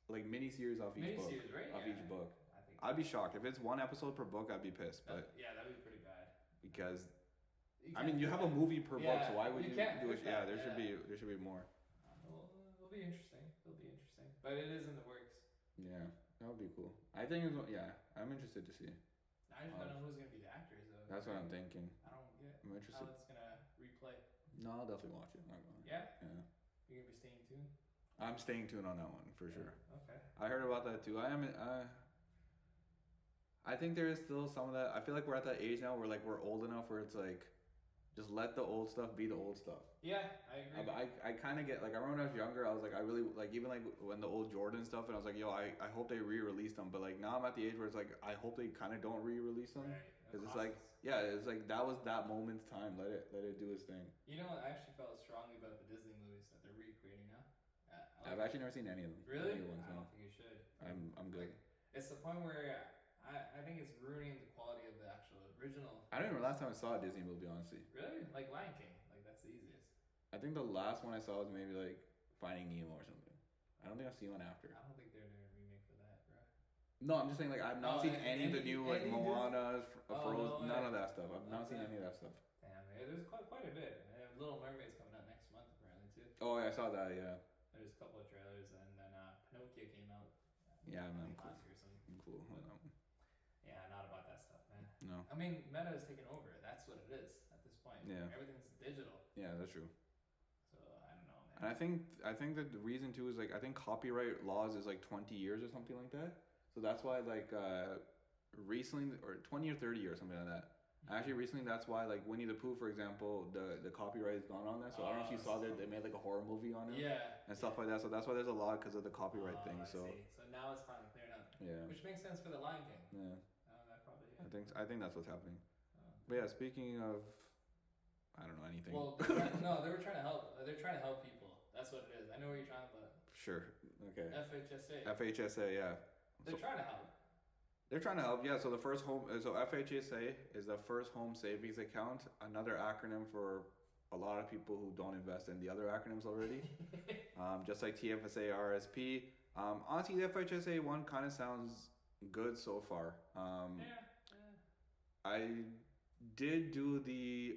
like mini series off each book. Right? Off each book. I think. I'd be shocked if it's one episode per book. I'd be pissed, but yeah, that'd be pretty bad. Because I mean, you have a movie per book, so why would you do it? Yeah, there should be more. It'll be interesting. But it is in the works. Yeah, that would be cool. I think I'm interested to see. I just don't know who's gonna be the actors though. That's what I'm thinking. I don't get. I'm interested. How it's gonna replay. No, I'll definitely watch it. I'm not going. Yeah. Yeah. You're gonna be staying tuned. I'm staying tuned on that one for sure. Okay. I heard about that too. I think there is still some of that. I feel like we're at that age now where like we're old enough where it's like, just let the old stuff be the old stuff. Yeah, I agree. I kind of get like I remember when I was younger, I was like I really like even like when the old Jordan stuff, and I was like yo I hope they re-release them, but like now I'm at the age where it's like I hope they kind of don't re-release them because it's like it's like that was that moment's time. Let it do its thing. You know, I actually felt strongly about the Disney movies that they're recreating now. I've actually never seen any of them. Really? Any ones, I don't think you should. I'm good. Like, it's the point where I think it's ruining the quality of the actual original. I don't remember last time I saw a Disney movie, honestly. Really? Like Lion King. Like that's the easiest. I think the last one I saw was maybe like Finding Nemo or something. I don't think I've seen one after. I don't think they're doing a remake for that. No, I'm just saying like I've not seen any of the new like Moanas, Frozen, none of that stuff. I've not seen any of that stuff. Damn, there's quite a bit. And Little Mermaid's coming out next month apparently too. Oh, yeah, I saw that. Yeah. There's a couple of trailers, and then Pinocchio came out. Yeah, man. Cool. Last year or something. I'm cool on that one. Yeah, not about that stuff, man. No. I mean, Meta is taking over. That's what it is at this point. Yeah. Everything's digital. Yeah, that's true. So I don't know, man. And I think that the reason too is like I think copyright laws is like 20 years or something like that. So that's why like recently or 20 or 30 years something like that. Actually, recently that's why like Winnie the Pooh, for example, the copyright is gone on that. So I don't know if you saw that they made like a horror movie on it. Yeah. And stuff like that. So that's why there's a lot because of the copyright thing. I So. see. So now it's finally cleared up. Yeah. Which makes sense for the Lion King. Yeah. That probably. I think that's what's happening. But yeah, speaking of, I don't know anything. Well, they were trying to help. They're trying to help people. That's what it is. I know what you're trying to. Sure. Okay. FHSA. FHSA, yeah. They're trying to help. They're trying to help, yeah. So the first so FHSA is the first home savings account, another acronym for a lot of people who don't invest in the other acronyms already. Just like TFSA, RSP. Honestly, the FHSA one kind of sounds good so far. I did do the,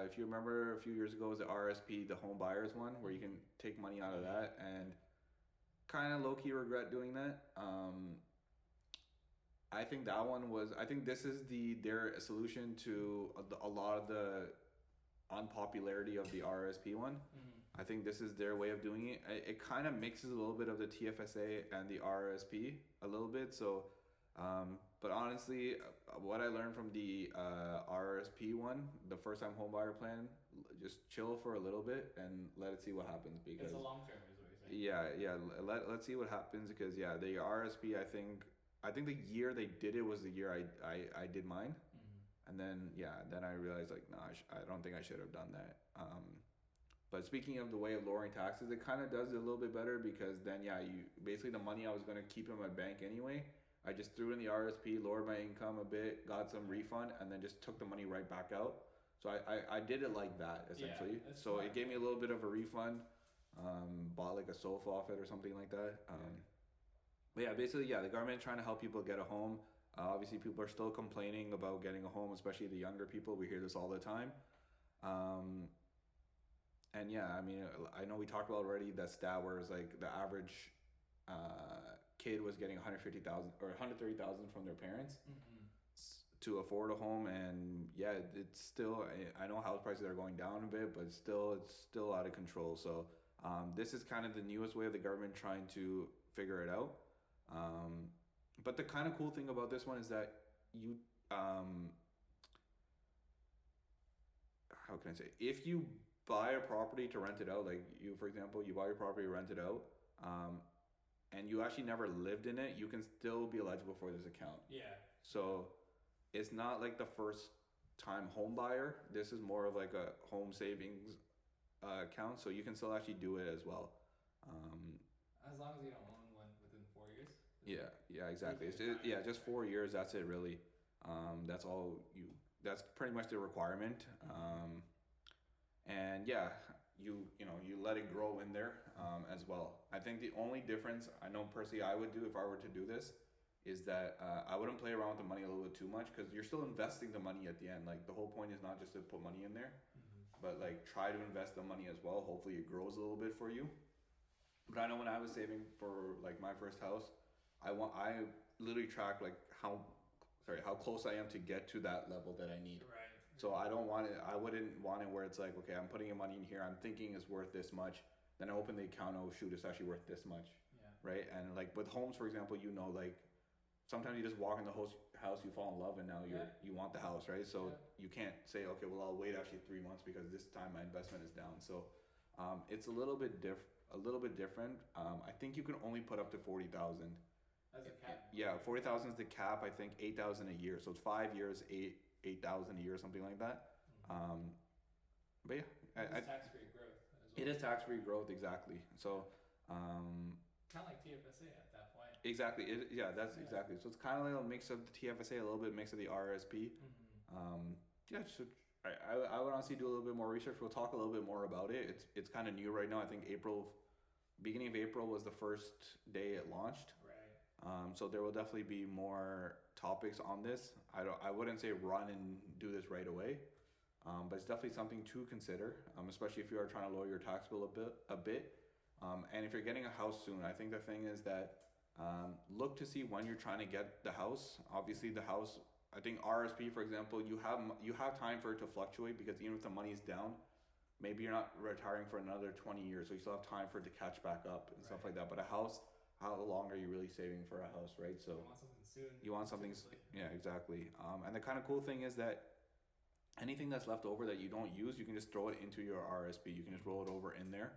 if you remember a few years ago, was the RSP, the home buyers one, where you can take money out of that, and kind of low-key regret doing that. I think that one was. I think this is their solution to a lot of the unpopularity of the RSP one. Mm-hmm. I think this is their way of doing it. It kind of mixes a little bit of the TFSA and the RSP a little bit. So, but honestly, what I learned from the RSP one, the first time home buyer plan, just chill for a little bit and let it see what happens, because it's a long term, is what you're saying. Yeah. Let's see what happens, because the RSP, I think the year they did it was the year I did mine. Mm-hmm. And then I realized like, no, I don't think I should have done that. But speaking of the way of lowering taxes, it kind of does it a little bit better, because then, you basically the money I was going to keep in my bank anyway, I just threw in the RSP, lowered my income a bit, got some refund, and then just took the money right back out. So I did it like that, essentially. Yeah, so smart. It gave me a little bit of a refund, bought like a sofa off it or something like that. But yeah, basically, the government trying to help people get a home. Obviously, people are still complaining about getting a home, especially the younger people. We hear this all the time. And I mean, I know we talked about already that stat where it's like the average kid was getting $150,000 or $130,000 from their parents to afford a home. And it's still, I know house prices are going down a bit, but it's still out of control. So this is kind of the newest way of the government trying to figure it out. But the kind of cool thing about this one is that you, how can I say, if you buy a property to rent it out, like you, for example, you buy your property, rent it out, and you actually never lived in it, you can still be eligible for this account. Yeah. So it's not like the first time home buyer. This is more of like a home savings account, so you can still actually do it as well. As long as you don't own one within 4 years. Yeah, exactly. Just 4 years. That's it, really. That's all you. That's pretty much the requirement. And you let it grow in there as well. I think the only difference I know personally I would do if I were to do this is that I wouldn't play around with the money a little bit too much, because you're still investing the money at the end. Like the whole point is not just to put money in there, but like try to invest the money as well. Hopefully it grows a little bit for you. But I know when I was saving for like my first house, I literally tracked like how close I am to get to that level that I need. Right. So I wouldn't want it where it's like, okay, I'm putting your money in here, I'm thinking it's worth this much, then I open the account, oh shoot, it's actually worth this much. Yeah. Right? And like with homes, for example, like sometimes you just walk in the house, you fall in love, and now you want the house, right? So you can't say, okay, well, I'll wait actually 3 months because this time my investment is down. So it's a little bit different. I think you can only put up to 40,000. As a cap. Yeah, 40,000 is the cap. I think 8,000 a year. So it's 5 years, 8,000 a year, something like that. But it's tax-free growth as well. It is tax-free growth, exactly. So kind of like TFSA at that point. Exactly. Exactly. So it's kind of like a mix of the TFSA, a little bit mix of the RSP. So I would honestly do a little bit more research. We'll talk a little bit more about it. It's kind of new right now. I think beginning of April was the first day it launched. Right. So there will definitely be more topics on this. I wouldn't say run and do this right away, but it's definitely something to consider, especially if you are trying to lower your tax bill a bit. And if you're getting a house soon, I think the thing is that look to see when you're trying to get the house. Obviously, the house. I think RSP, for example, you have time for it to fluctuate because even if the money's down, maybe you're not retiring for another 20 years, so you still have time for it to catch back up and stuff like that. But a house, how long are you really saving for a house, right? So you want something soon. You want something, yeah, exactly. And the kind of cool thing is that anything that's left over that you don't use, you can just throw it into your RSP. You can just roll it over in there.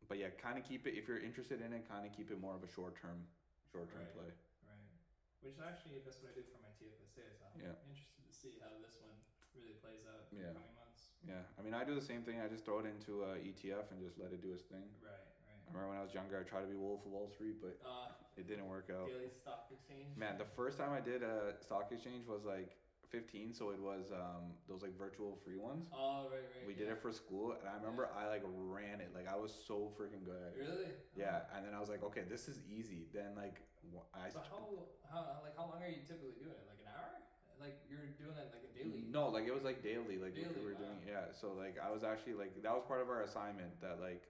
But yeah, kind of keep it, if you're interested in it, kind of keep it more of a short-term play. Right. Which actually, that's what I did for my TFSA, so I'm interested to see how this one really plays out in the coming months. Yeah, I mean, I do the same thing. I just throw it into ETF and just let it do its thing. Right. I remember when I was younger, I tried to be Wolf of Wall Street, but it didn't work out. Daily stock exchange. Man, the first time I did a stock exchange was like 15, so it was those like virtual free ones. Oh, right. We did it for school, and I remember I like ran it. Like I was so freaking good at it. Really? Yeah, and then I was like, okay, this is easy. Then like So how long are you typically doing it? Like an hour? Like you're doing it like a daily? No, like it was like daily. Like daily, we were doing. Yeah, so like I was actually like that was part of our assignment that like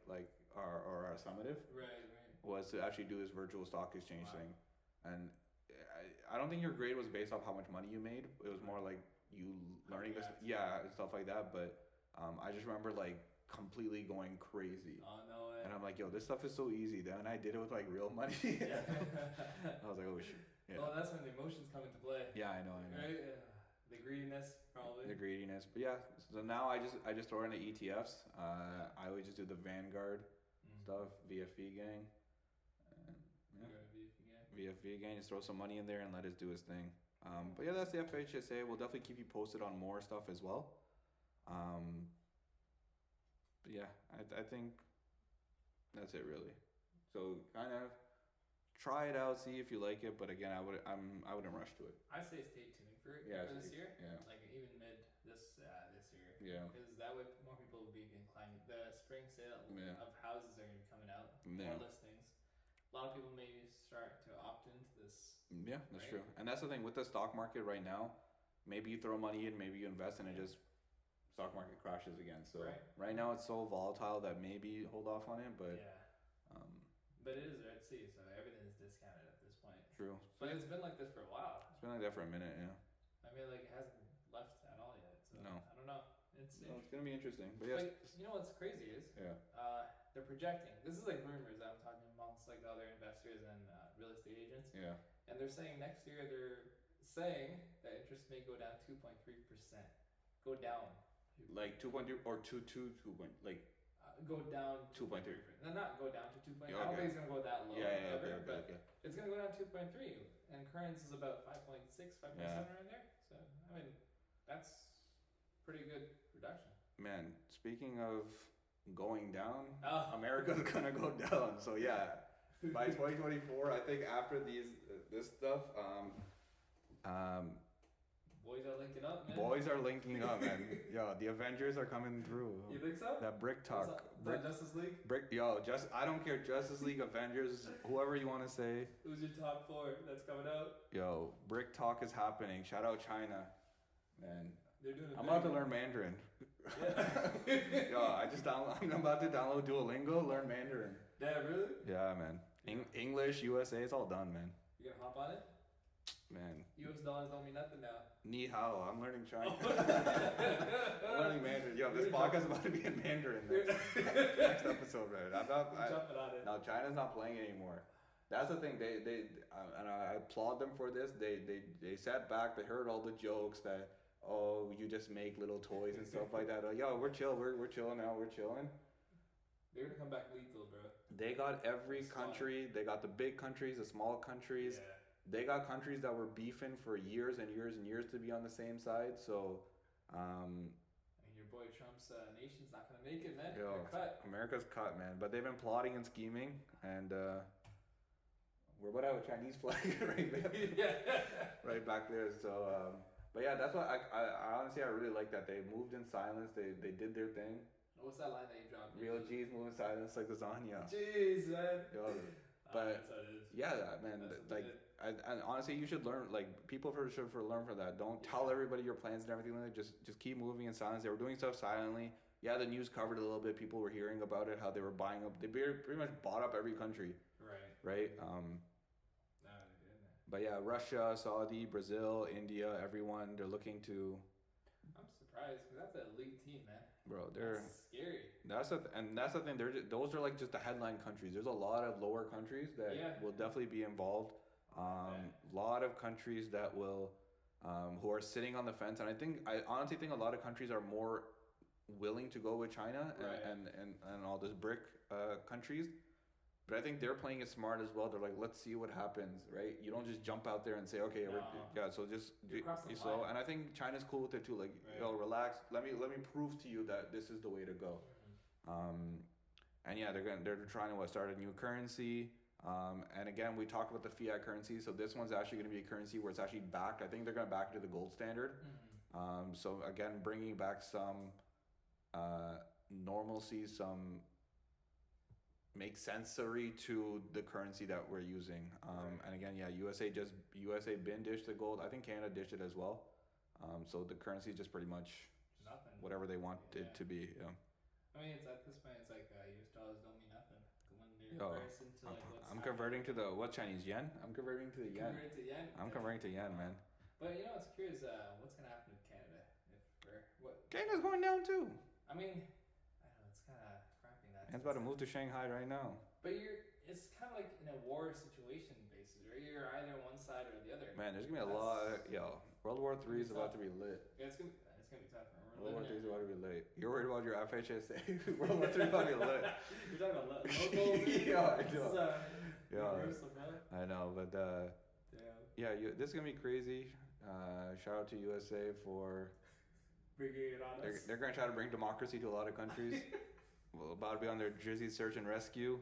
our summative. Right. Was to actually do this virtual stock exchange thing, and I don't think your grade was based off how much money you made. It was more like you learning this, and stuff like that. But I just remember like completely going crazy. Oh no way! And I'm like, yo, this stuff is so easy. Then I did it with like real money. I was like, oh shit. Yeah. Well, that's when the emotions come into play. Yeah, I know. Right? Yeah. The greediness, probably. The greediness, but yeah. So now I just throw into ETFs. I always just do the Vanguard stuff, VFV gang. VFV gang, just throw some money in there and let it do its thing. But yeah, that's the FHSA. We'll definitely keep you posted on more stuff as well. But yeah, I think that's it really. So kind of try it out, see if you like it. But again, I wouldn't rush to it. I say stay tuned for it for this year. Yeah. Like even mid this year. Yeah. Because that way more people will be inclined. The spring sale of houses are going to be coming out. More listings. A lot of people may start to opt into this. Yeah, that's true. And that's the thing with the stock market right now. Maybe you throw money in, maybe you invest, and it just stock market crashes again. So right now it's so volatile that maybe hold off on it, but but it is Red Sea, so everything is discounted at this point. True. But it's been like this for a while. It's been like that for a minute, yeah. I mean, like it hasn't left at all yet. So no. I don't know. It's gonna be interesting. But yes, you know what's crazy is they're projecting. This is like rumors I'm talking amongst like the other investors and real estate agents. Yeah. And they're saying next year they're saying that interest may go down 2.3%. Go down. Like 2.2 or 2 like. Go down 2.3. No, not go down to 2.3. I don't think it's gonna go that low. Okay. It's gonna go down 2.3, and currents is about 5.6, 5.7 right there. So I mean, that's pretty good reduction. Man, speaking of going down, America's gonna go down. So yeah, by 2024, I think after this stuff, boys are linking up, man. Boys are linking up, man. Yo, the Avengers are coming through. You think so? That BRIC TALK. Justice League? I don't care. Justice League, Avengers, whoever you want to say. Who's your top 4 that's coming out? Yo, BRIC TALK is happening. Shout out China, man. They're doing I'm about to learn Mandarin. Yeah. Yo, I'm about to download Duolingo, learn Mandarin. Yeah, really? Yeah, man. English, USA, it's all done, man. You gonna hop on it? Man. US dollars don't mean nothing now. Ni hao, I'm learning Chinese. I'm learning Mandarin. Yo, this podcast is about to be in Mandarin next episode, man. Jumping on it. Now, China's not playing anymore. That's the thing. They and I applaud them for this. They sat back. They heard all the jokes that, oh, you just make little toys and stuff like that. Yo, we're chill. We're chilling now. We're chilling. They're gonna come back lethal, bro. They got every country. They got the big countries, the small countries. Yeah. They got countries that were beefing for years and years and years to be on the same side. So, and your boy Trump's nation's not gonna make it, man. Yo, they're cut. America's cut, man. But they've been plotting and scheming, and we're about to have a Chinese flag right back there. So, but yeah, that's what I honestly I really like that they moved in silence. They did their thing. What's that line that you dropped? Real G's move in silence like lasagna. Jeez, man. Yo, But that's how it is. yeah, man, That's what like, they did. and honestly, you should learn. Like, people should learn from that. Don't tell everybody your plans and everything like that. Just keep moving in silence. They were doing stuff silently. Yeah, the news covered it a little bit. People were hearing about it. How they were buying up. They pretty much bought up every country. Right. Right. No, they didn't. But yeah, Russia, Saudi, Brazil, India, everyone, they're looking to. I'm surprised because that's an elite team, man. Bro, they're That's scary. that's the thing. Those are like just the headline countries. There's a lot of lower countries that will definitely be involved. A lot of countries that will, who are sitting on the fence, and I honestly think a lot of countries are more willing to go with China and all those BRIC countries. But I think they're playing it smart as well. They're like, let's see what happens, right? You don't just jump out there and say, okay, so just be slow. And I think China's cool with it too. Like, yo, relax. Let me prove to you that this is the way to go. And yeah, they're trying to start a new currency. And again, we talked about the fiat currency. So this one's actually going to be a currency where it's actually backed. I think they're going to back it to the gold standard. So again, bringing back some normalcy, some make sensory to the currency that we're using. And again, yeah, USA been dished the gold. I think Canada dished it as well. So the currency is just pretty much nothing. Whatever they want it to be. Yeah. I mean, it's at this point, it's like US dollars don't mean nothing. When they're into like what's I'm converting to the Chinese yen? I'm converting to the yen. Converting to yen. I'm converting to yen, man. But it's curious. What's gonna happen with Canada? Canada's going down too. I mean, I know it's kind of crappy that. It's about to move to Shanghai right now. But it's kind of like in a war situation basis, right? You're either one side or the other. Man, there's gonna be a lot. World War III is about to be lit. Yeah, it's gonna be tough. World War III is about to be lit. You're worried about your FHSA. World War III is about to be lit. You're talking about locals. I know, but this is gonna be crazy. Shout out to USA for bringing it on us. They're gonna try to bring democracy to a lot of countries. About to be on their Jersey search and rescue.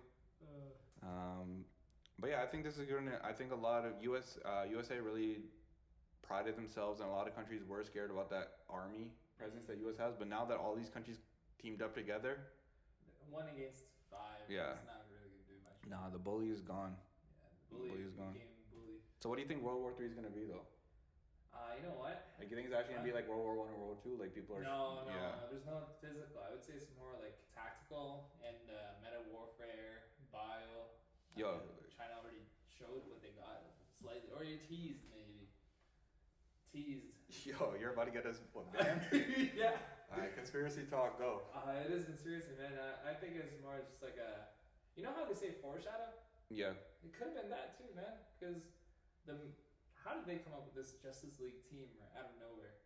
But yeah, I think this is gonna. I think a lot of USA really prided themselves, and a lot of countries were scared about that army presence that US has. But now that all these countries teamed up together, 1 against 5. Yeah. It's not really gonna do much. Nah, the bully is gone. Yeah, the bully is gone. So what do you think World War III is gonna be though? You know what? Like, you think it's actually gonna be like World War I or World War II? Like, people are. No. There's no physical. I would say it's more like tactical and meta warfare, bio. China already showed what they got slightly, or you teased maybe. Yo, you're about to get us banned? Yeah. Alright, conspiracy talk, go. It is conspiracy, man. I think it's more just like a. You know how they say foreshadow? Yeah. It could have been that too, man. Because how did they come up with this Justice League team out of nowhere?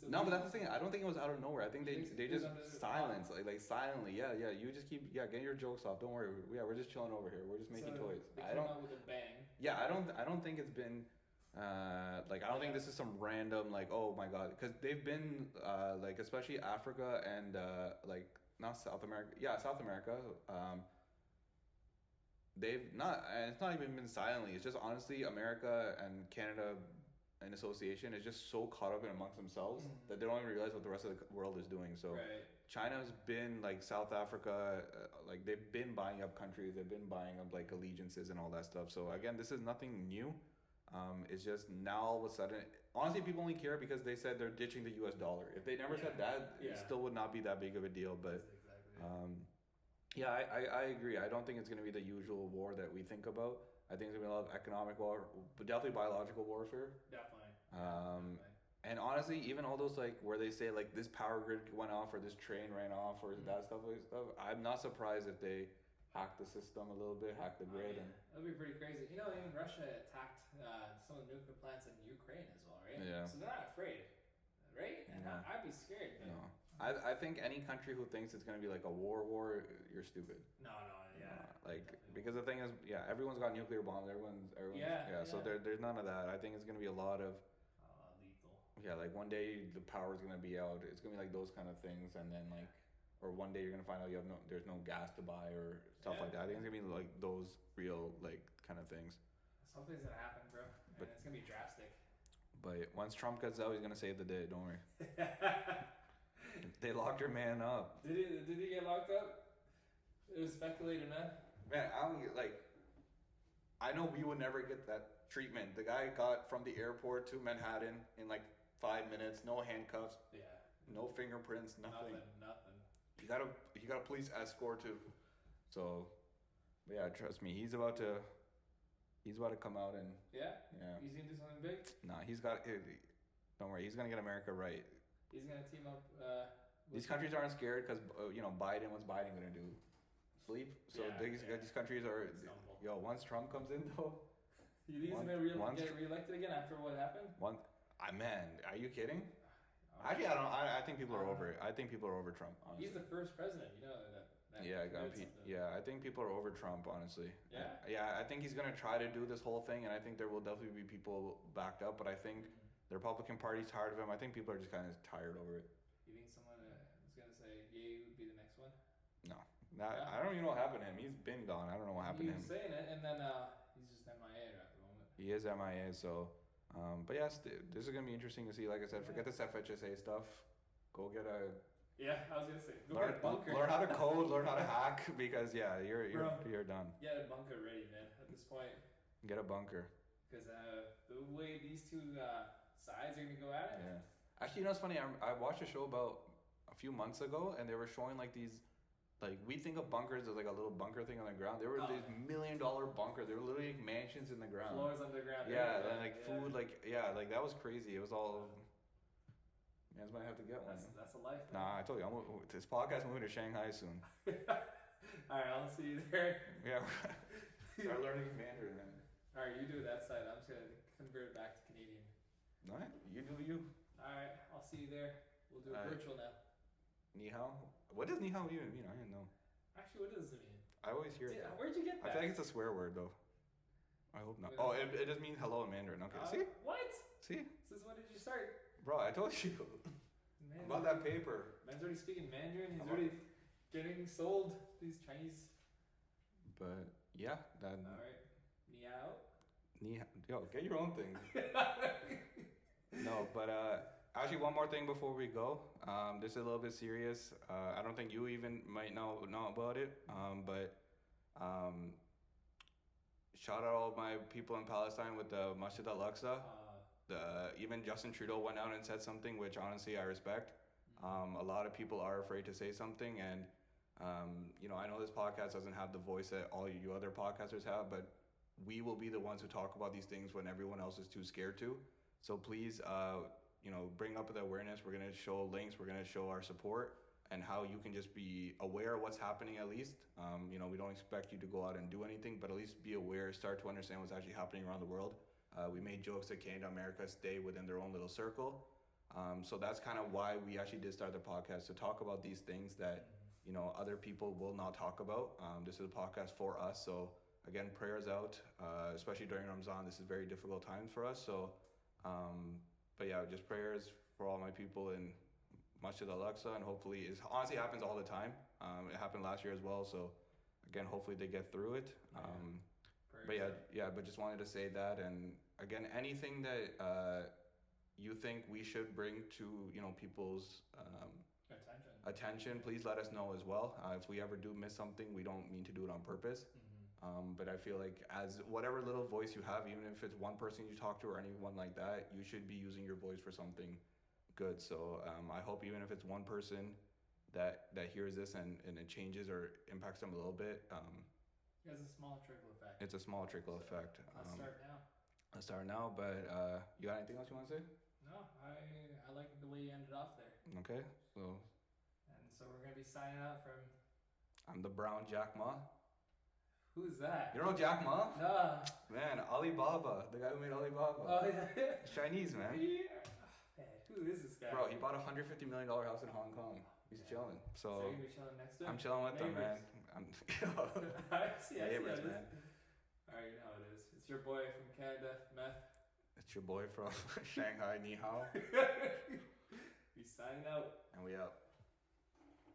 No, but that's the thing. I don't think it was out of nowhere. I think they just silence, like silently. Yeah. You just keep getting your jokes off. Don't worry. We're just chilling over here. We're just making toys. They come out with a bang. Yeah, I don't think it's been. I don't think this is some random like, oh my god, because they've been like, especially Africa and like not South America. Yeah, South America. They've not, and it's not even been silently. It's just honestly, America and Canada in association is just so caught up in amongst themselves that they don't even realize what the rest of the world is doing. So China's been like South Africa, like they've been buying up countries, they've been buying up like allegiances and all that stuff. So again, this is nothing new. It's just now all of a sudden, honestly, people only care because they said they're ditching the US dollar. If they never said that, it still would not be that big of a deal. But I agree. I don't think it's going to be the usual war that we think about. I think it's going to be a lot of economic war, but definitely biological warfare. Definitely. And honestly, even all those like where they say like this power grid went off or this train ran off or that stuff, I'm not surprised if they hack the system a little bit, hack the grid. And that'd be pretty crazy. Even Russia attacked some of the nuclear plants in Ukraine as well, right? Yeah. So they're not afraid, right? And I'd be scared. But no. I think any country who thinks it's going to be like a war, you're stupid. No, yeah. Because the thing is, everyone's got nuclear bombs. Everyone's So there's none of that. I think it's going to be a lot of lethal. Yeah, like one day the power's going to be out. It's going to be like those kind of things, and then like, or one day you're going to find out there's no gas to buy or stuff like that. I think it's going to be like those real like kind of things. Something's going to happen, bro. And it's going to be drastic. But once Trump gets out, he's going to save the day. Don't worry. They locked your man up. Did he get locked up? It was speculated, man. Man, I don't get like. I know we would never get that treatment. The guy got from the airport to Manhattan in like 5 minutes, no handcuffs, Yeah. no fingerprints, nothing. Nothing. He got a police escort too. So, but yeah, trust me, he's about to come out and Yeah. yeah. He's gonna do something big. Nah, don't worry, he's gonna get America right. He's gonna team up. These countries aren't scared because Biden. What's Biden gonna do? Sleep. So Yeah, these countries are. Stumble. Once Trump comes in though. You think he's gonna get reelected again after what happened? Man, are you kidding? Actually, I don't. I think people are over it. I think people are over Trump. Honestly. He's the first president, that I think people are over Trump. Honestly. Yeah. Yeah, I think he's gonna try to do this whole thing, and I think there will definitely be people backed up. But I think the Republican Party's tired of him. I think people are just kind of tired over it. You think someone was gonna say Ye would be the next one? No, I don't even know what happened to him. He's been gone. I don't know what happened to him. He was saying it, and then he's just MIA at the moment. He is MIA, so. But yes, this is gonna be interesting to see. Like I said, forget this FHSA stuff. Go get a. Yeah, I was gonna say. Get a bunker. Learn how to code. Learn how to hack. Because you're done. Get a bunker ready, man. At this point. Get a bunker. Because the way these two sides are gonna go at it. Yeah. Actually, it's funny. I watched a show about a few months ago, and they were showing like these. Like, we think of bunkers as like a little bunker thing on the ground. There were these $1 million bunkers. They were literally like mansions in the ground. Floors underground. Yeah, and like food, like that was crazy. It was all. Man's might have to get one. That's a life. Man. Nah, I told you, this podcast moving to Shanghai soon. All right, I'll see you there. Yeah, start learning Mandarin, man. All right, you do that side. I'm just gonna convert back to Canadian. All right, you do you. All right, I'll see you there. We'll do it virtual now. Ni hao? What does ni hao even mean? I didn't know. Actually, what does it mean? I always hear it. Where'd you get that? I feel like it's a swear word though. I hope not. Oh, it just means hello in Mandarin. Okay, see? What? See? Since when did you start? Bro, I told you. About that paper. Man's already speaking Mandarin. He's already getting sold to these Chinese. But yeah, that. All right. Ni hao. Yo, get your own thing. No, but actually, one more thing before we go. This is a little bit serious. I don't think you even might know about it. But shout out all my people in Palestine with the Masjid al-Aqsa. Even Justin Trudeau went out and said something, which honestly I respect. A lot of people are afraid to say something, and I know this podcast doesn't have the voice that all you other podcasters have, but we will be the ones who talk about these things when everyone else is too scared to. So please, bring up the awareness. We're gonna show links. We're gonna show our support and how you can just be aware of what's happening at least. We don't expect you to go out and do anything, but at least be aware, start to understand what's actually happening around the world. We made jokes that Canada, America stay within their own little circle. So that's kind of why we actually did start the podcast, to talk about these things that, other people will not talk about. This is a podcast for us. So again, prayers out, especially during Ramadan. This is very difficult times for us. So, but yeah, just prayers for all my people in Masjid al-Aqsa, and hopefully it honestly happens all the time. It happened last year as well. So again, hopefully they get through it. But just wanted to say that. And again, anything that you think we should bring to people's attention, please let us know as well. If we ever do miss something, we don't mean to do it on purpose. But I feel like as whatever little voice you have, even if it's one person you talk to or anyone like that, you should be using your voice for something good. So I hope even if it's one person that hears this and it changes or impacts them a little bit. It has a small trickle effect. It's a small trickle effect. Let's start now. But you got anything else you want to say? No, I like the way you ended off there. Okay, so. And so we're going to be signing out from. I'm the brown Jack Ma. Who's that? You don't know Jack Ma? No. Man, Alibaba, the guy who made Alibaba. Oh, yeah. Chinese, man. Yeah. Man, who is this guy? Bro, he bought a $150 million house in Hong Kong. He's chilling. So you're going to be chilling next to him? I'm chilling with them, man. I see neighbors, man. Alright, you know how it is. It's your boy from Canada, Meth. It's your boy from Shanghai, Ni hao. He's signing out. And we out.